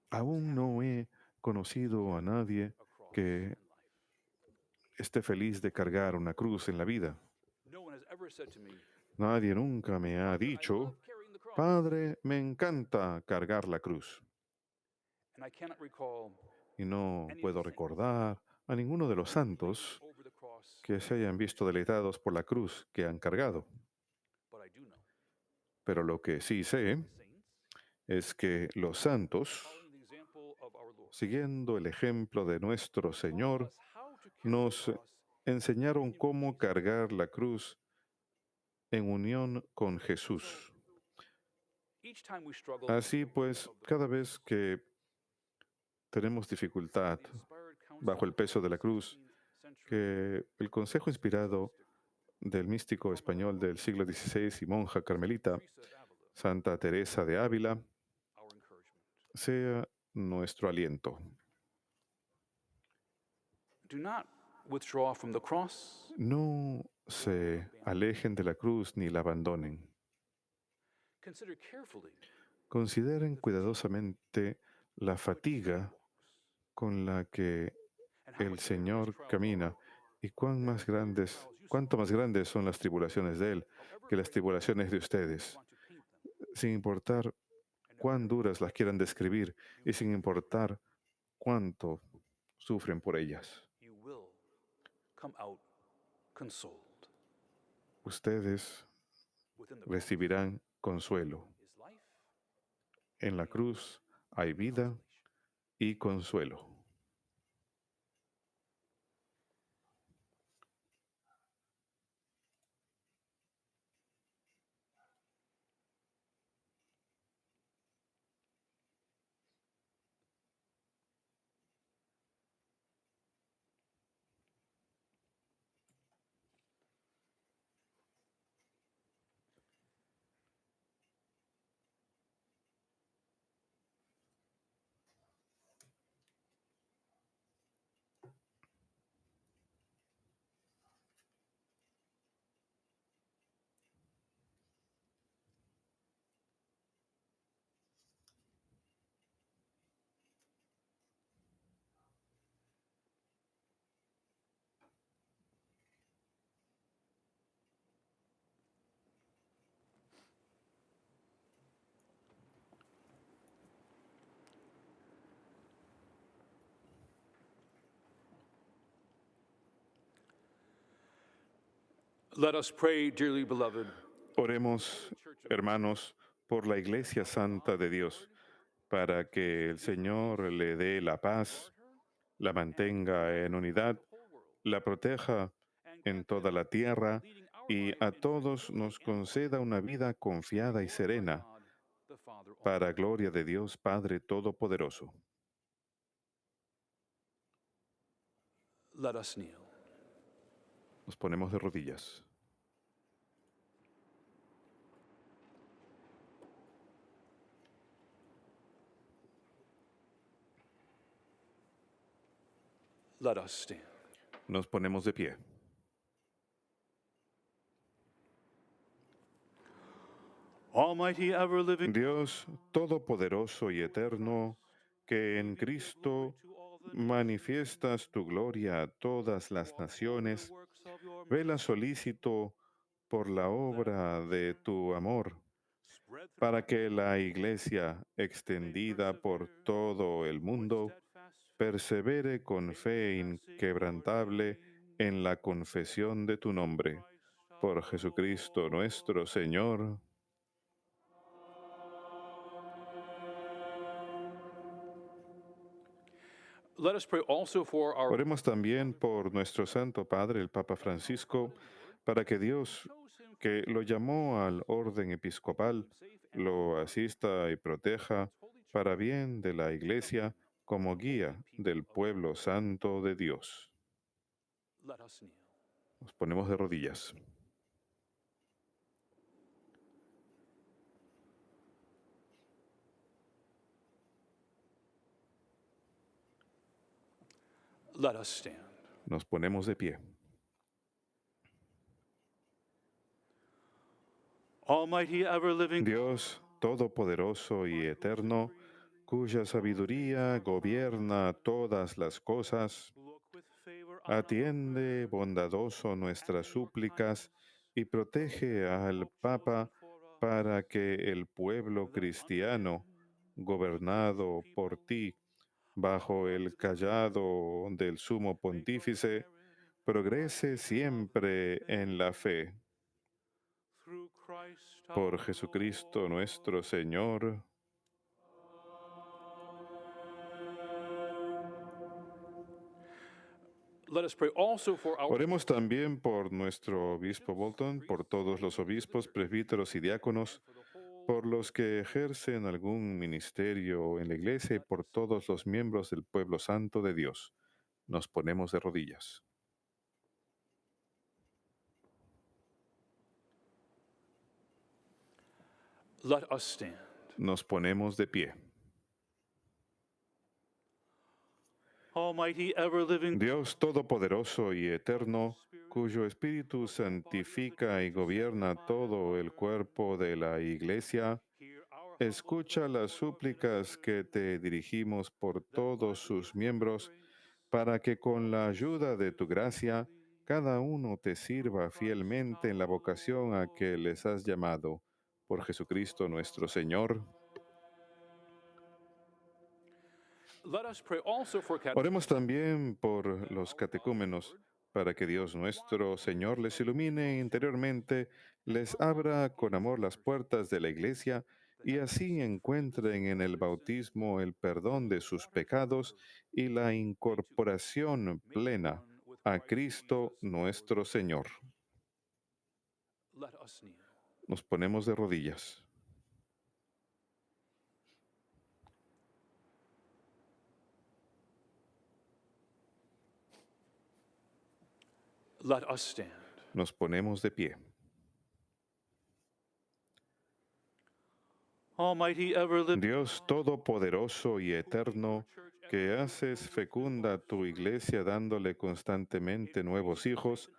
aún no he conocido a nadie que esté feliz de cargar una cruz en la vida. Nadie nunca me ha dicho, Padre, me encanta cargar la cruz. Y no puedo recordar a ninguno de los santos que se hayan visto deleitados por la cruz que han cargado. Pero lo que sí sé es que los santos, siguiendo el ejemplo de nuestro Señor, nos enseñaron cómo cargar la cruz en unión con Jesús. Así pues, cada vez que tenemos dificultad bajo el peso de la cruz, que el consejo inspirado del místico español del siglo XVI y monja carmelita, Santa Teresa de Ávila, sea nuestro aliento. No se alejen de la cruz ni la abandonen. Consideren cuidadosamente la fatiga con la que el Señor camina y cuánto más grandes son las tribulaciones de Él que las tribulaciones de ustedes, sin importar cuán duras las quieran describir y sin importar cuánto sufren por ellas. Ustedes recibirán consuelo. En la cruz hay vida y consuelo. Let us pray, dearly beloved, Oremos, hermanos, por la Iglesia Santa de Dios, para que el Señor le dé la paz, la mantenga en unidad, la proteja en toda la tierra y a todos nos conceda una vida confiada y serena, para gloria de Dios Padre Todopoderoso. let us kneel. Nos ponemos de rodillas. Let us stand. Nos ponemos de pie. Almighty, ever living Dios todopoderoso y eterno, que en Cristo manifiestas tu gloria a todas las naciones, vela solícito por la obra de tu amor, para que la Iglesia, extendida por todo el mundo, persevere con fe inquebrantable en la confesión de tu nombre. Por Jesucristo nuestro Señor. Let us pray also for our Oremos también por nuestro Santo Padre, el Papa Francisco, para que Dios, que lo llamó al orden episcopal, lo asista y proteja para bien de la Iglesia como guía del pueblo santo de Dios. let us kneel. Nos ponemos de rodillas. Let us stand. Nos ponemos de pie. Almighty, ever living Dios todopoderoso y eterno, cuya sabiduría gobierna todas las cosas, look with favor on atiende bondadoso nuestras súplicas y protege al Papa para que el pueblo cristiano, gobernado por ti, bajo el cayado del sumo pontífice, progrese siempre en la fe. through Christ our Por Jesucristo nuestro Señor. Let us pray also for our Oremos también por nuestro obispo Bolton, por todos los obispos, presbíteros y diáconos, por los que ejercen algún ministerio en la iglesia y por todos los miembros del pueblo santo de Dios. Nos ponemos de rodillas. let us stand. Nos ponemos de pie. Almighty, ever living Dios todopoderoso y eterno, cuyo Espíritu santifica y gobierna todo el cuerpo de la Iglesia, hear our escucha las súplicas que te dirigimos por todos sus miembros, para que con la ayuda de tu gracia, cada uno te sirva fielmente en la vocación a que les has llamado. Por Jesucristo nuestro Señor. Let us pray also for Oremos también por los catecúmenos, para que Dios nuestro Señor les ilumine interiormente, les abra con amor las puertas de la Iglesia y así encuentren en el bautismo el perdón de sus pecados y la incorporación plena a Cristo nuestro Señor. let us kneel. Nos ponemos de rodillas. Let us stand. Nos ponemos de pie. Almighty, ever living Dios todopoderoso y eterno, que haces fecunda tu iglesia dándole constantemente nuevos hijos,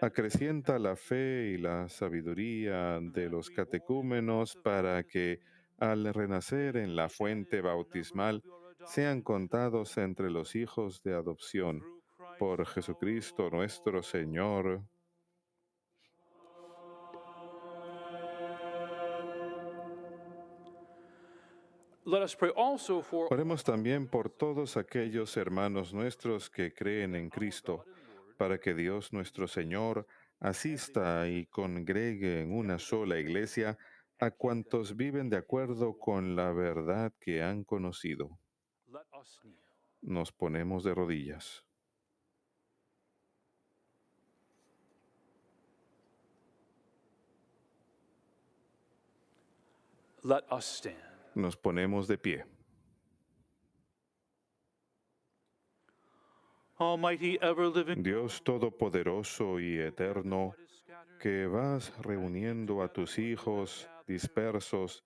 acrecienta la fe y la sabiduría de los catecúmenos para que, al renacer en la fuente bautismal, sean contados entre los hijos de adopción. Por Jesucristo nuestro Señor. let us pray also for Oremos también por todos aquellos hermanos nuestros que creen en Cristo, para que Dios nuestro Señor asista y congregue en una sola iglesia a cuantos viven de acuerdo con la verdad que han conocido. let us kneel. Nos ponemos de rodillas. Let us stand. Nos ponemos de pie. Almighty, ever living Dios todopoderoso y eterno, que vas reuniendo a tus hijos dispersos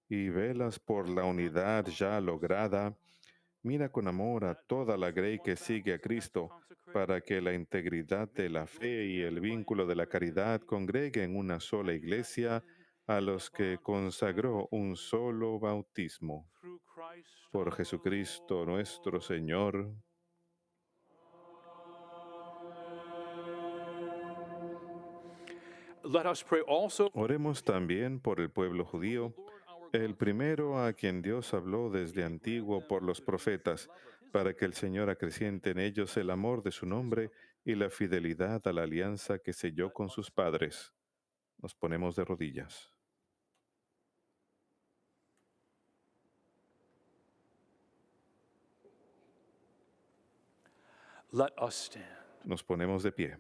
y velas por la unidad ya lograda, mira con amor a toda la grey que sigue a Cristo, para que la integridad de la fe y el vínculo de la caridad congreguen en una sola iglesia, a los que consagró un solo bautismo. through Christ Por our Jesucristo Lord. nuestro Señor. Let us pray also for Oremos también por el pueblo judío, el primero a quien Dios habló desde antiguo por los profetas, para que el Señor acreciente en ellos el amor de su nombre y la fidelidad a la alianza que selló con sus padres. Nos ponemos de rodillas. let us stand. Nos ponemos de pie.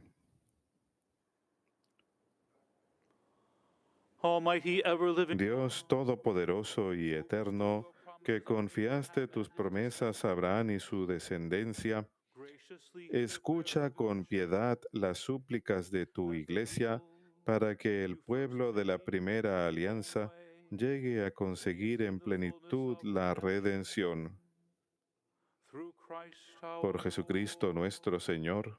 Almighty, ever living Dios Todopoderoso y Eterno, que confiaste tus promesas a Abraham y su descendencia, graciously escucha con piedad las súplicas de tu iglesia para que el pueblo de la primera alianza llegue a conseguir en plenitud la redención. through Christ our Por Jesucristo Lord. nuestro Señor.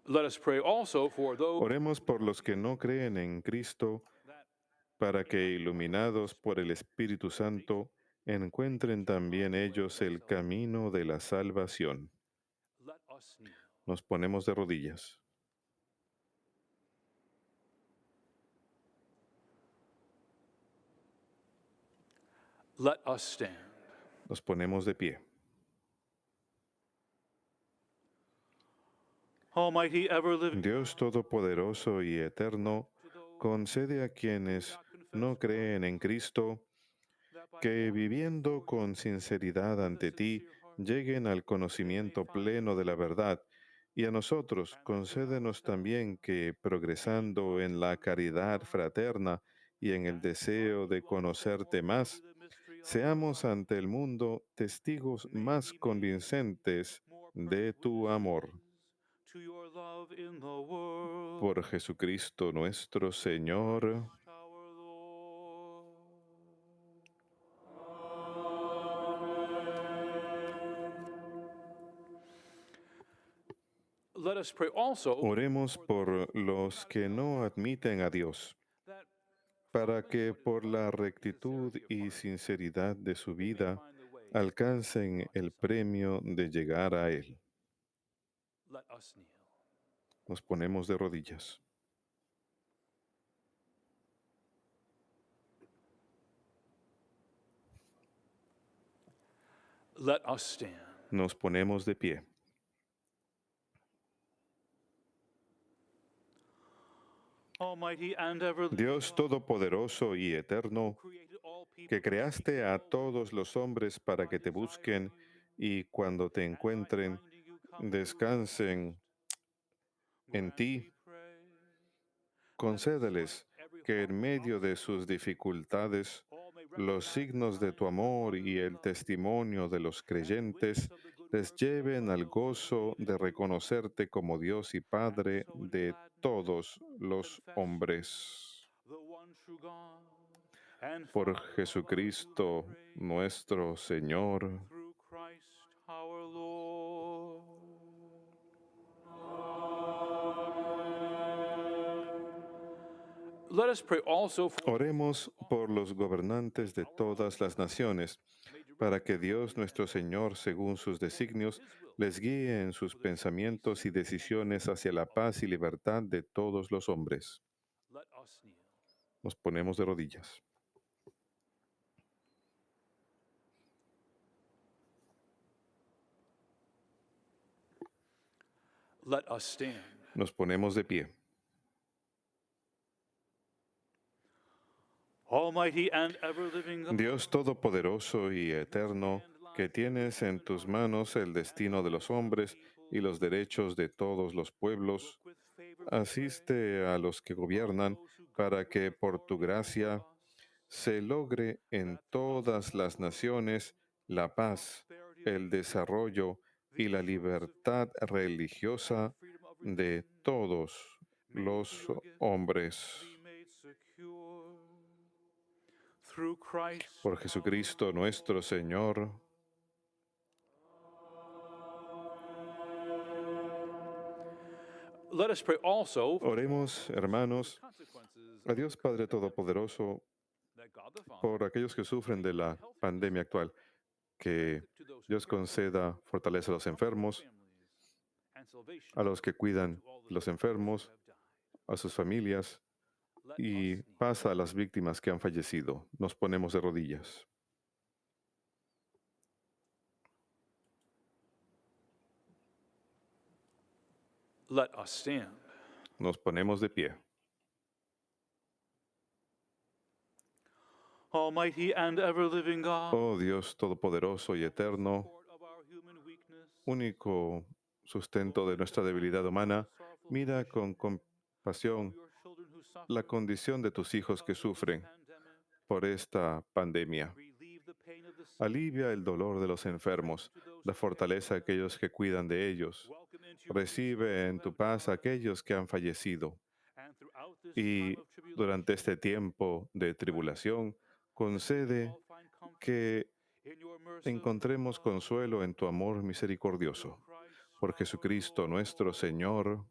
Let us pray also for those Oremos por los que no creen en Cristo, para que, iluminados por el Espíritu Santo, encuentren también ellos el camino de la salvación. let us kneel. Nos ponemos de rodillas. Let us stand. Nos ponemos de pie. Almighty, ever living Dios Todopoderoso y Eterno, concede a quienes no creen en Cristo que, viviendo con sinceridad ante ti, lleguen al conocimiento pleno de la verdad, y a nosotros concédenos también que, progresando en la caridad fraterna y en el deseo de conocerte más, seamos ante el mundo testigos más convincentes de tu amor. to your love in the world. Por Jesucristo nuestro Señor. Our Lord. Let us pray also Oremos por los que no admiten a Dios, that para que por la rectitud y sinceridad de su vida find the way. alcancen el premio de llegar a Él. Let us kneel. Nos ponemos de rodillas. Let us stand. Nos ponemos de pie. Almighty and ever living Dios Todopoderoso y Eterno, created all people que creaste a todos los hombres para que te busquen y cuando te encuentren, descansen en ti, concédeles que en medio de sus dificultades, los signos de tu amor y el testimonio de los creyentes les lleven al gozo de reconocerte como Dios y Padre de todos los hombres. the one true God and Por Father of Jesucristo nuestro Señor. through Christ our Lord. Let us pray also for Oremos por los gobernantes de todas las naciones, para que Dios nuestro Señor, según sus designios, les guíe en sus pensamientos y decisiones hacia la paz y libertad de todos los hombres. let us kneel. Nos ponemos de rodillas. Let us stand. Nos ponemos de pie. Almighty and ever living God, Dios Todopoderoso y Eterno, que tienes en tus manos el destino de los hombres y los derechos de todos los pueblos, with favor asiste a los que gobiernan para que por tu gracia se logre en todas las naciones la paz, el desarrollo y la libertad religiosa de todos los hombres. be made secure through Christ. Por Jesucristo nuestro Señor. Let us pray also Oremos, hermanos, a Dios Padre Todopoderoso that God the Father por aquellos que sufren de la pandemia actual, que to those who Dios care conceda fortaleza a los for enfermos, families and salvation a los que cuidan to all the los who enfermos, have died. a sus familias Let y us kneel. paz a las víctimas que han fallecido. Nos ponemos de rodillas. Let us stand. Nos ponemos de pie. Almighty and ever-living God, Oh Dios Todopoderoso y Eterno, support of our human weakness, único sustento de nuestra debilidad humana, sorrowful mira condition con compasión of your children who suffer la condición de tus hijos que because of this sufren pandemic. por esta pandemia. Relieve the pain of the sick, Alivia el dolor de los enfermos, da fortaleza a aquellos que cuidan de ellos. welcome into your peace Recibe those en who tu have paz a died, aquellos que han fallecido. and throughout this Y time of tribulation, durante este tiempo de tribulación, concede all find comfort que in your merciful encontremos love consuelo en tu amor misericordioso. through Christ Por our Jesucristo nuestro Lord. Señor.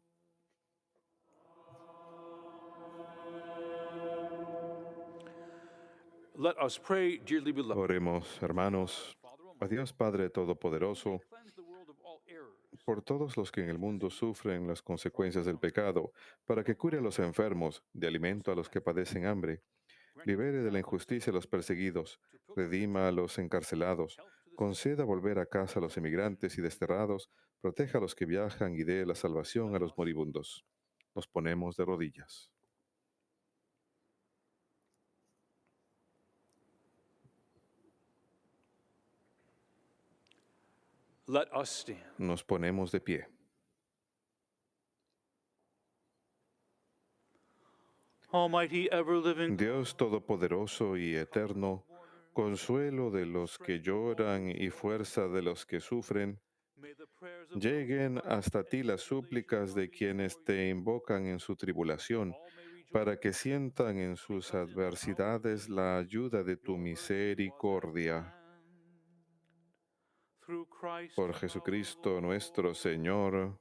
Let us pray, dearly beloved. Oremos, hermanos, a Dios Padre Todopoderoso, Cleanse the world of all errors. por todos los que en el mundo sufren las consecuencias del pecado, para que cure a los enfermos, de alimento a los que padecen hambre, libere de la injusticia a los perseguidos, redima a los encarcelados, conceda volver a casa a los emigrantes y desterrados, proteja a los que viajan y dé la salvación a los moribundos. Nos ponemos de rodillas. Let us stand. Nos ponemos de pie. Almighty, ever-living Dios Todopoderoso y Eterno, consuelo de los que lloran y fuerza de los que sufren, may the prayers of lleguen hasta ti las súplicas de quienes te invocan en su tribulación, all may rejoice para que sientan en sus adversidades la ayuda de tu misericordia. through Christ Por our Jesucristo nuestro Señor.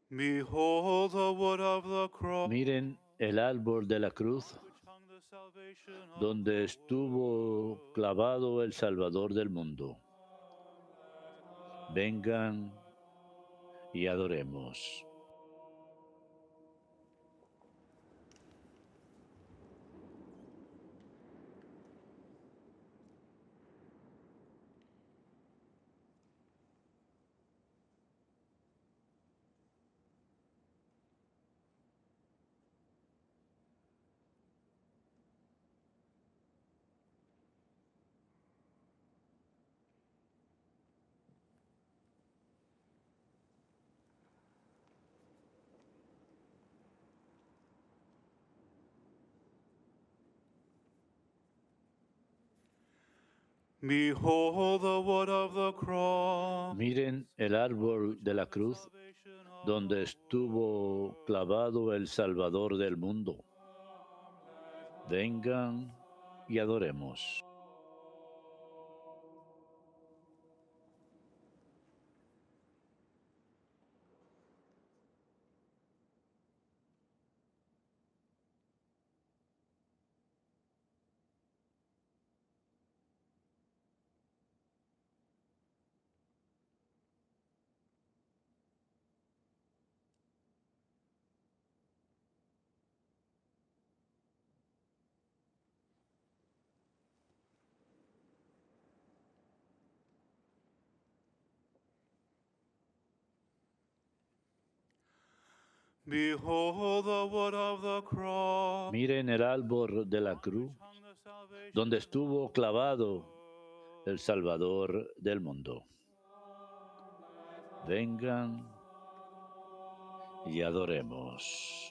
Behold the wood of the cross, Miren el árbol de la cruz, which hung the salvation of donde estuvo clavado el Salvador del mundo. Vengan y adoremos. Behold the wood of the cross. Miren el árbol de la cruz donde estuvo clavado el Salvador del mundo. Vengan y adoremos. Behold the wood of the cross. Miren el árbol de la cruz donde estuvo clavado el Salvador del mundo. Vengan y adoremos.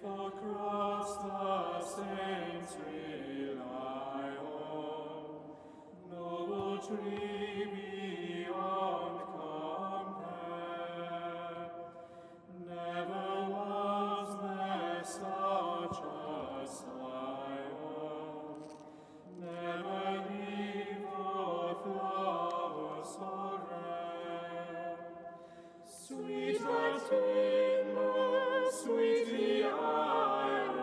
For cross the saints rely on, noble tree beyond compare. Never was there such a Zion, never leave the flower so rare. Sweet the timber, sweet the iron,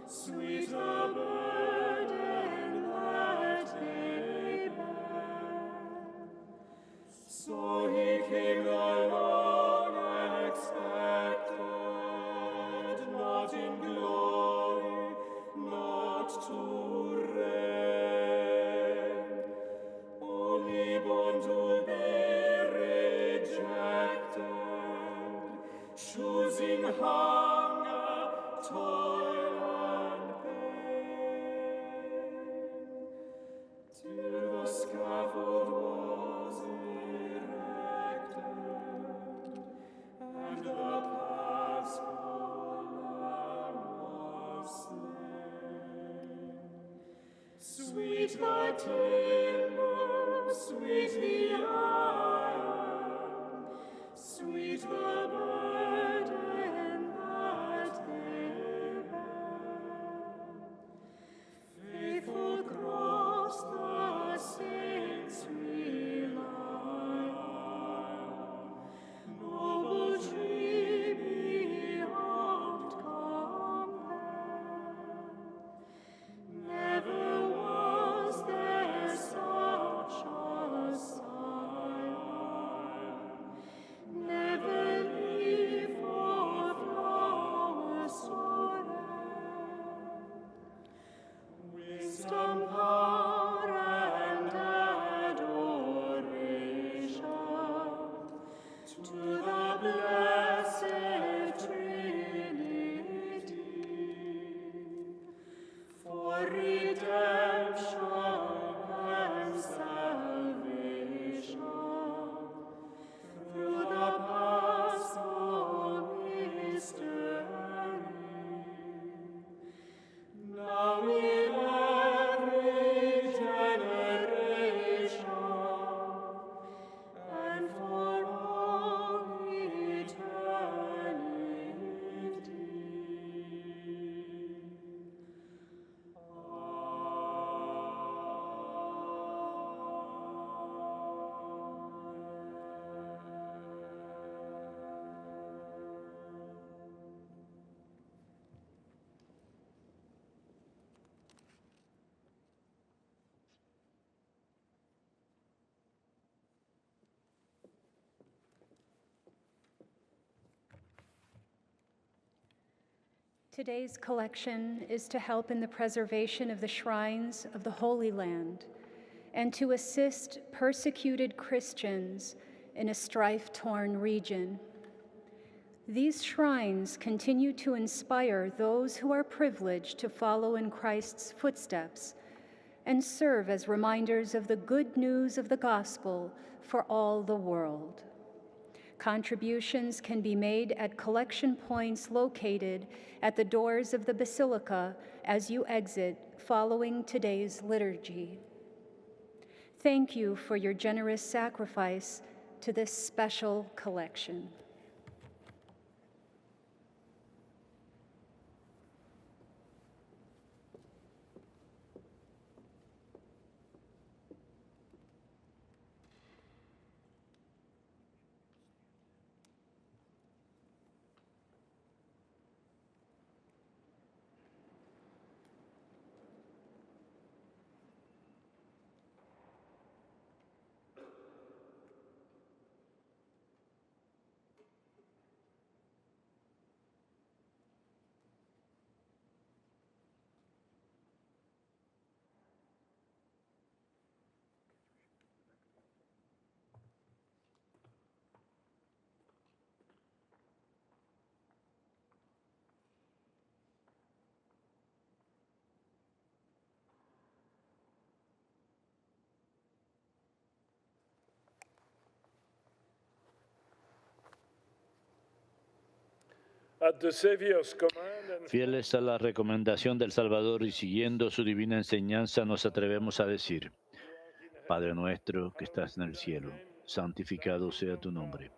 sweet the burden that they bear. So he came the long expected, not in glory, not to reign, only born to be rejected, choosing hunger, toil, and pain, till the scaffold was erected, and the Paschal Lamb was slain. Sweet the timber, sweet the iron, sweet the burden that they bear. Faithful cross the saints rely on, noble tree beyond compare. Never was there such a Zion, never Today's collection is to help in the preservation of the shrines of the Holy Land and to assist persecuted Christians in a strife-torn region. These shrines continue to inspire those who are privileged to follow in Christ's footsteps and serve as reminders of the good news of the gospel for all the world. Contributions can be made at collection points located at the doors of the Basilica as you exit following today's liturgy. Thank you for your generous sacrifice to this special collection. At the Savior's command and Fieles a la recomendación del Salvador y siguiendo su divina enseñanza, nos atrevemos a decir: Padre nuestro que estás en el cielo, santificado sea tu nombre.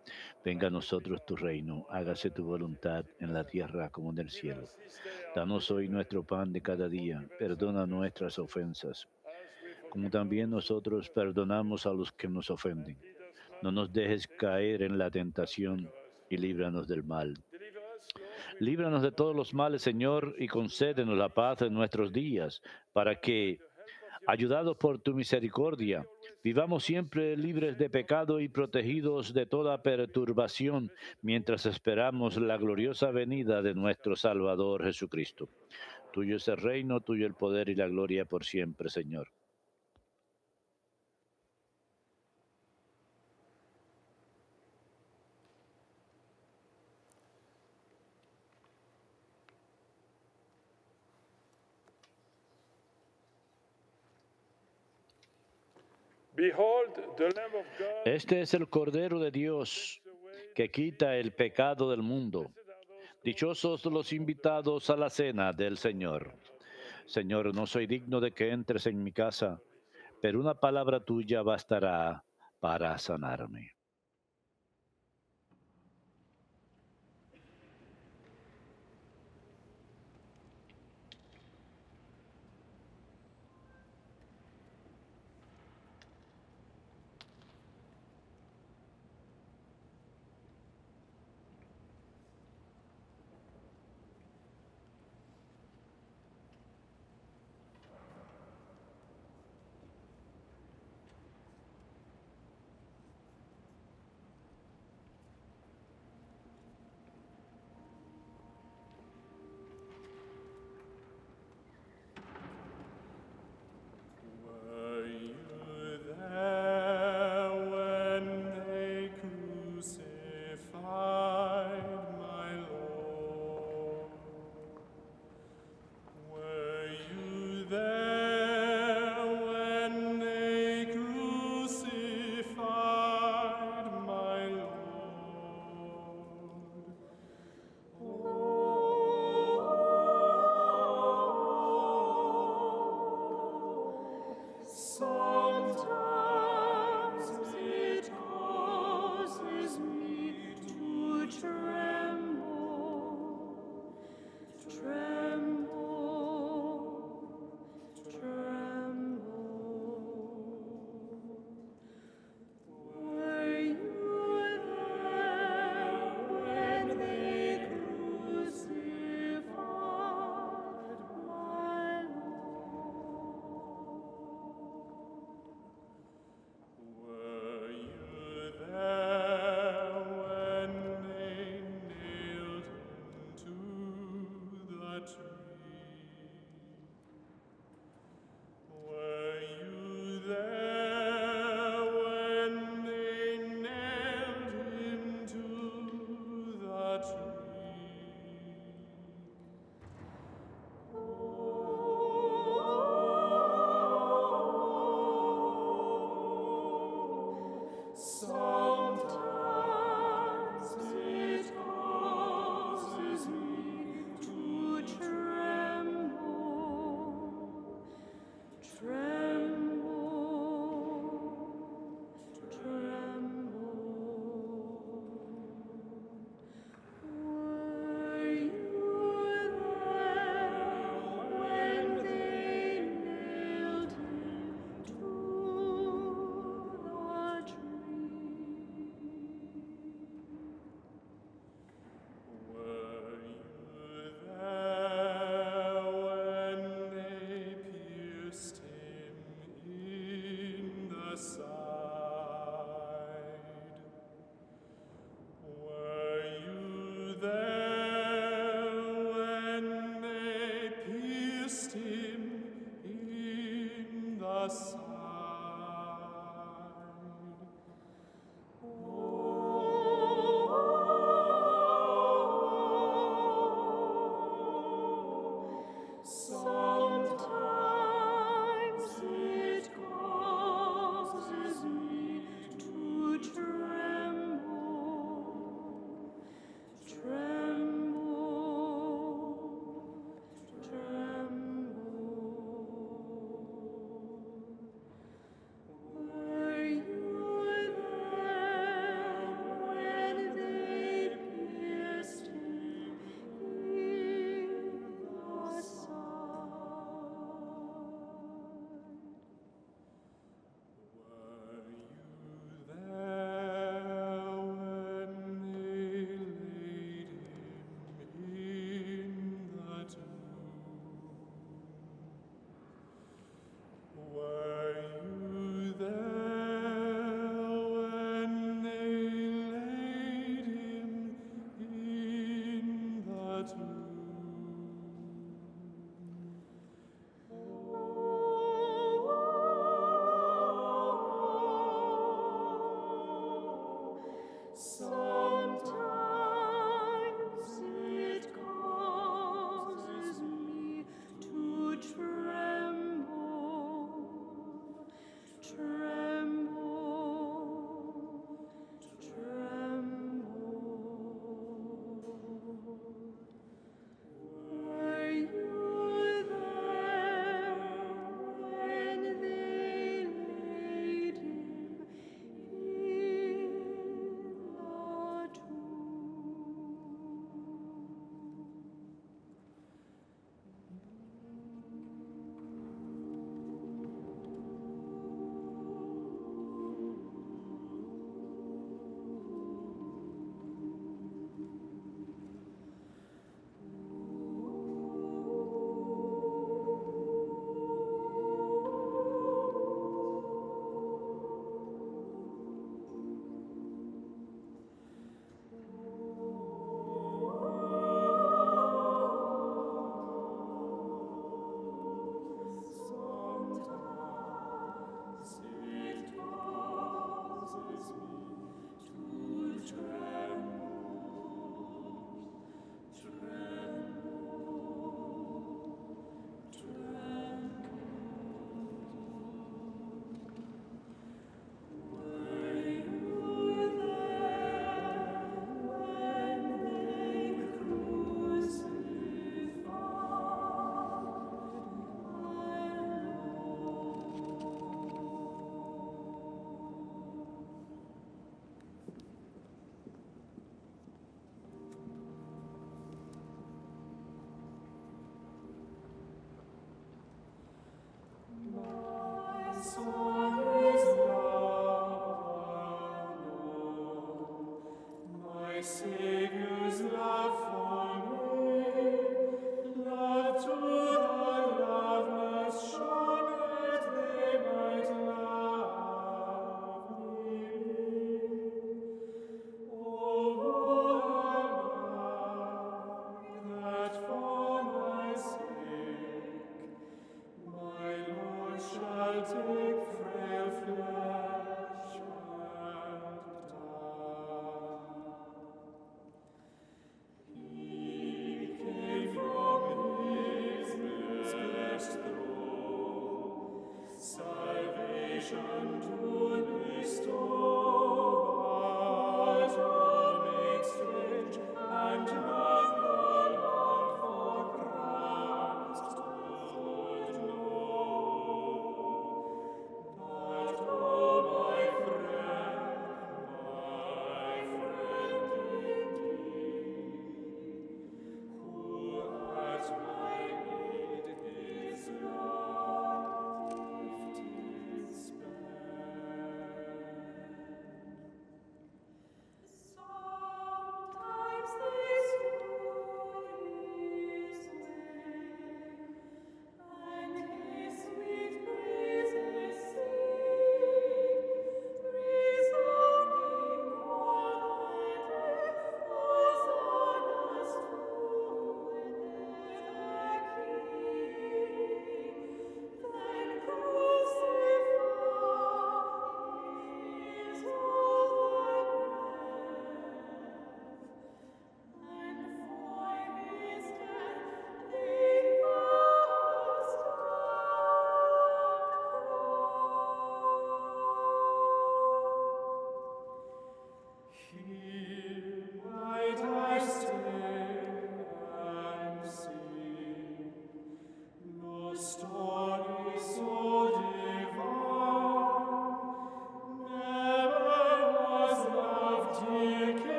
Venga a nosotros tu reino, hágase tu voluntad en la tierra como en el cielo. Danos hoy nuestro pan de cada día, perdona nuestras ofensas, como también nosotros perdonamos a los que nos ofenden. No nos dejes caer en la tentación y líbranos del mal. Líbranos de todos los males, Señor, y concédenos la paz en nuestros días, para que, ayudados por tu misericordia, vivamos siempre libres de pecado y protegidos de toda perturbación, mientras esperamos la gloriosa venida de nuestro Salvador Jesucristo. Tuyo es el reino, tuyo el poder y la gloria por siempre, Señor. behold, the Lamb of God. Este es el Cordero de Dios que quita el pecado del mundo. Dichosos los invitados a la cena del Señor. Señor, no soy digno de que entres en mi casa, pero una palabra tuya bastará para sanarme.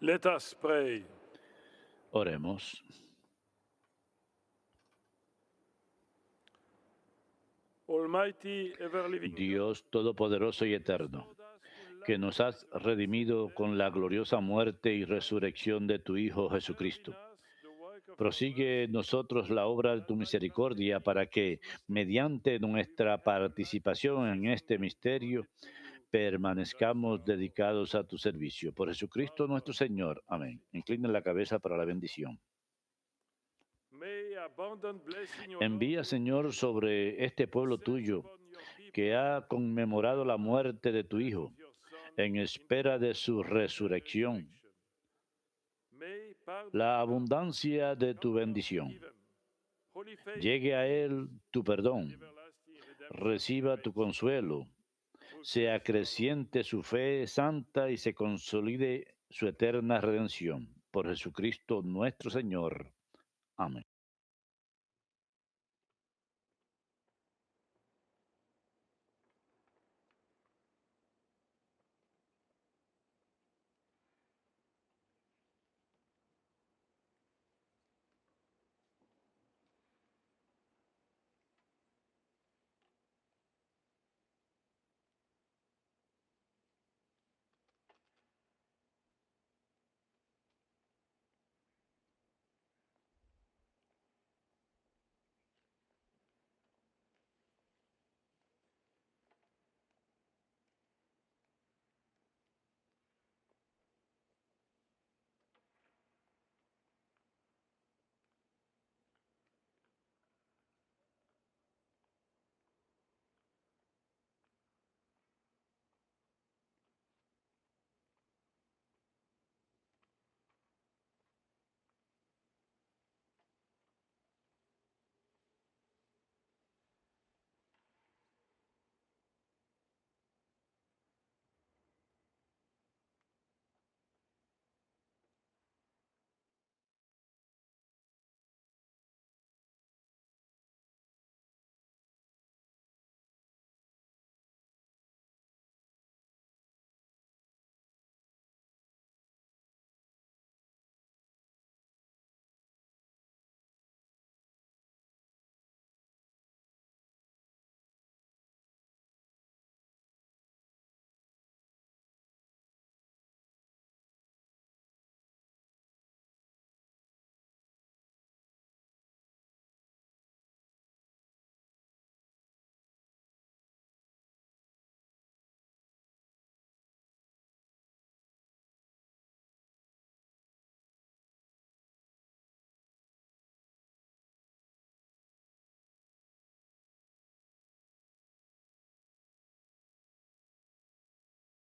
Let us pray. Oremos. Almighty, ever-living Dios Todopoderoso y Eterno, que nos has redimido con la gloriosa muerte y resurrección de tu Hijo Jesucristo. Prosigue en nosotros la obra de tu misericordia para que, mediante nuestra participación en este misterio, permanezcamos dedicados a tu servicio. Por Jesucristo nuestro Señor. Amén. Inclinen la cabeza para la bendición. May abundant blessing, O Envía, Lord, Señor, sobre este pueblo tuyo que ha conmemorado la muerte de tu Hijo en espera de su resurrección, May pardon, la abundancia de tu bendición. holy faith, Llegue a él tu perdón, everlasting redemption, reciba tu consuelo, se acreciente su fe santa y se consolide su eterna redención. Por Jesucristo nuestro Señor. Amén.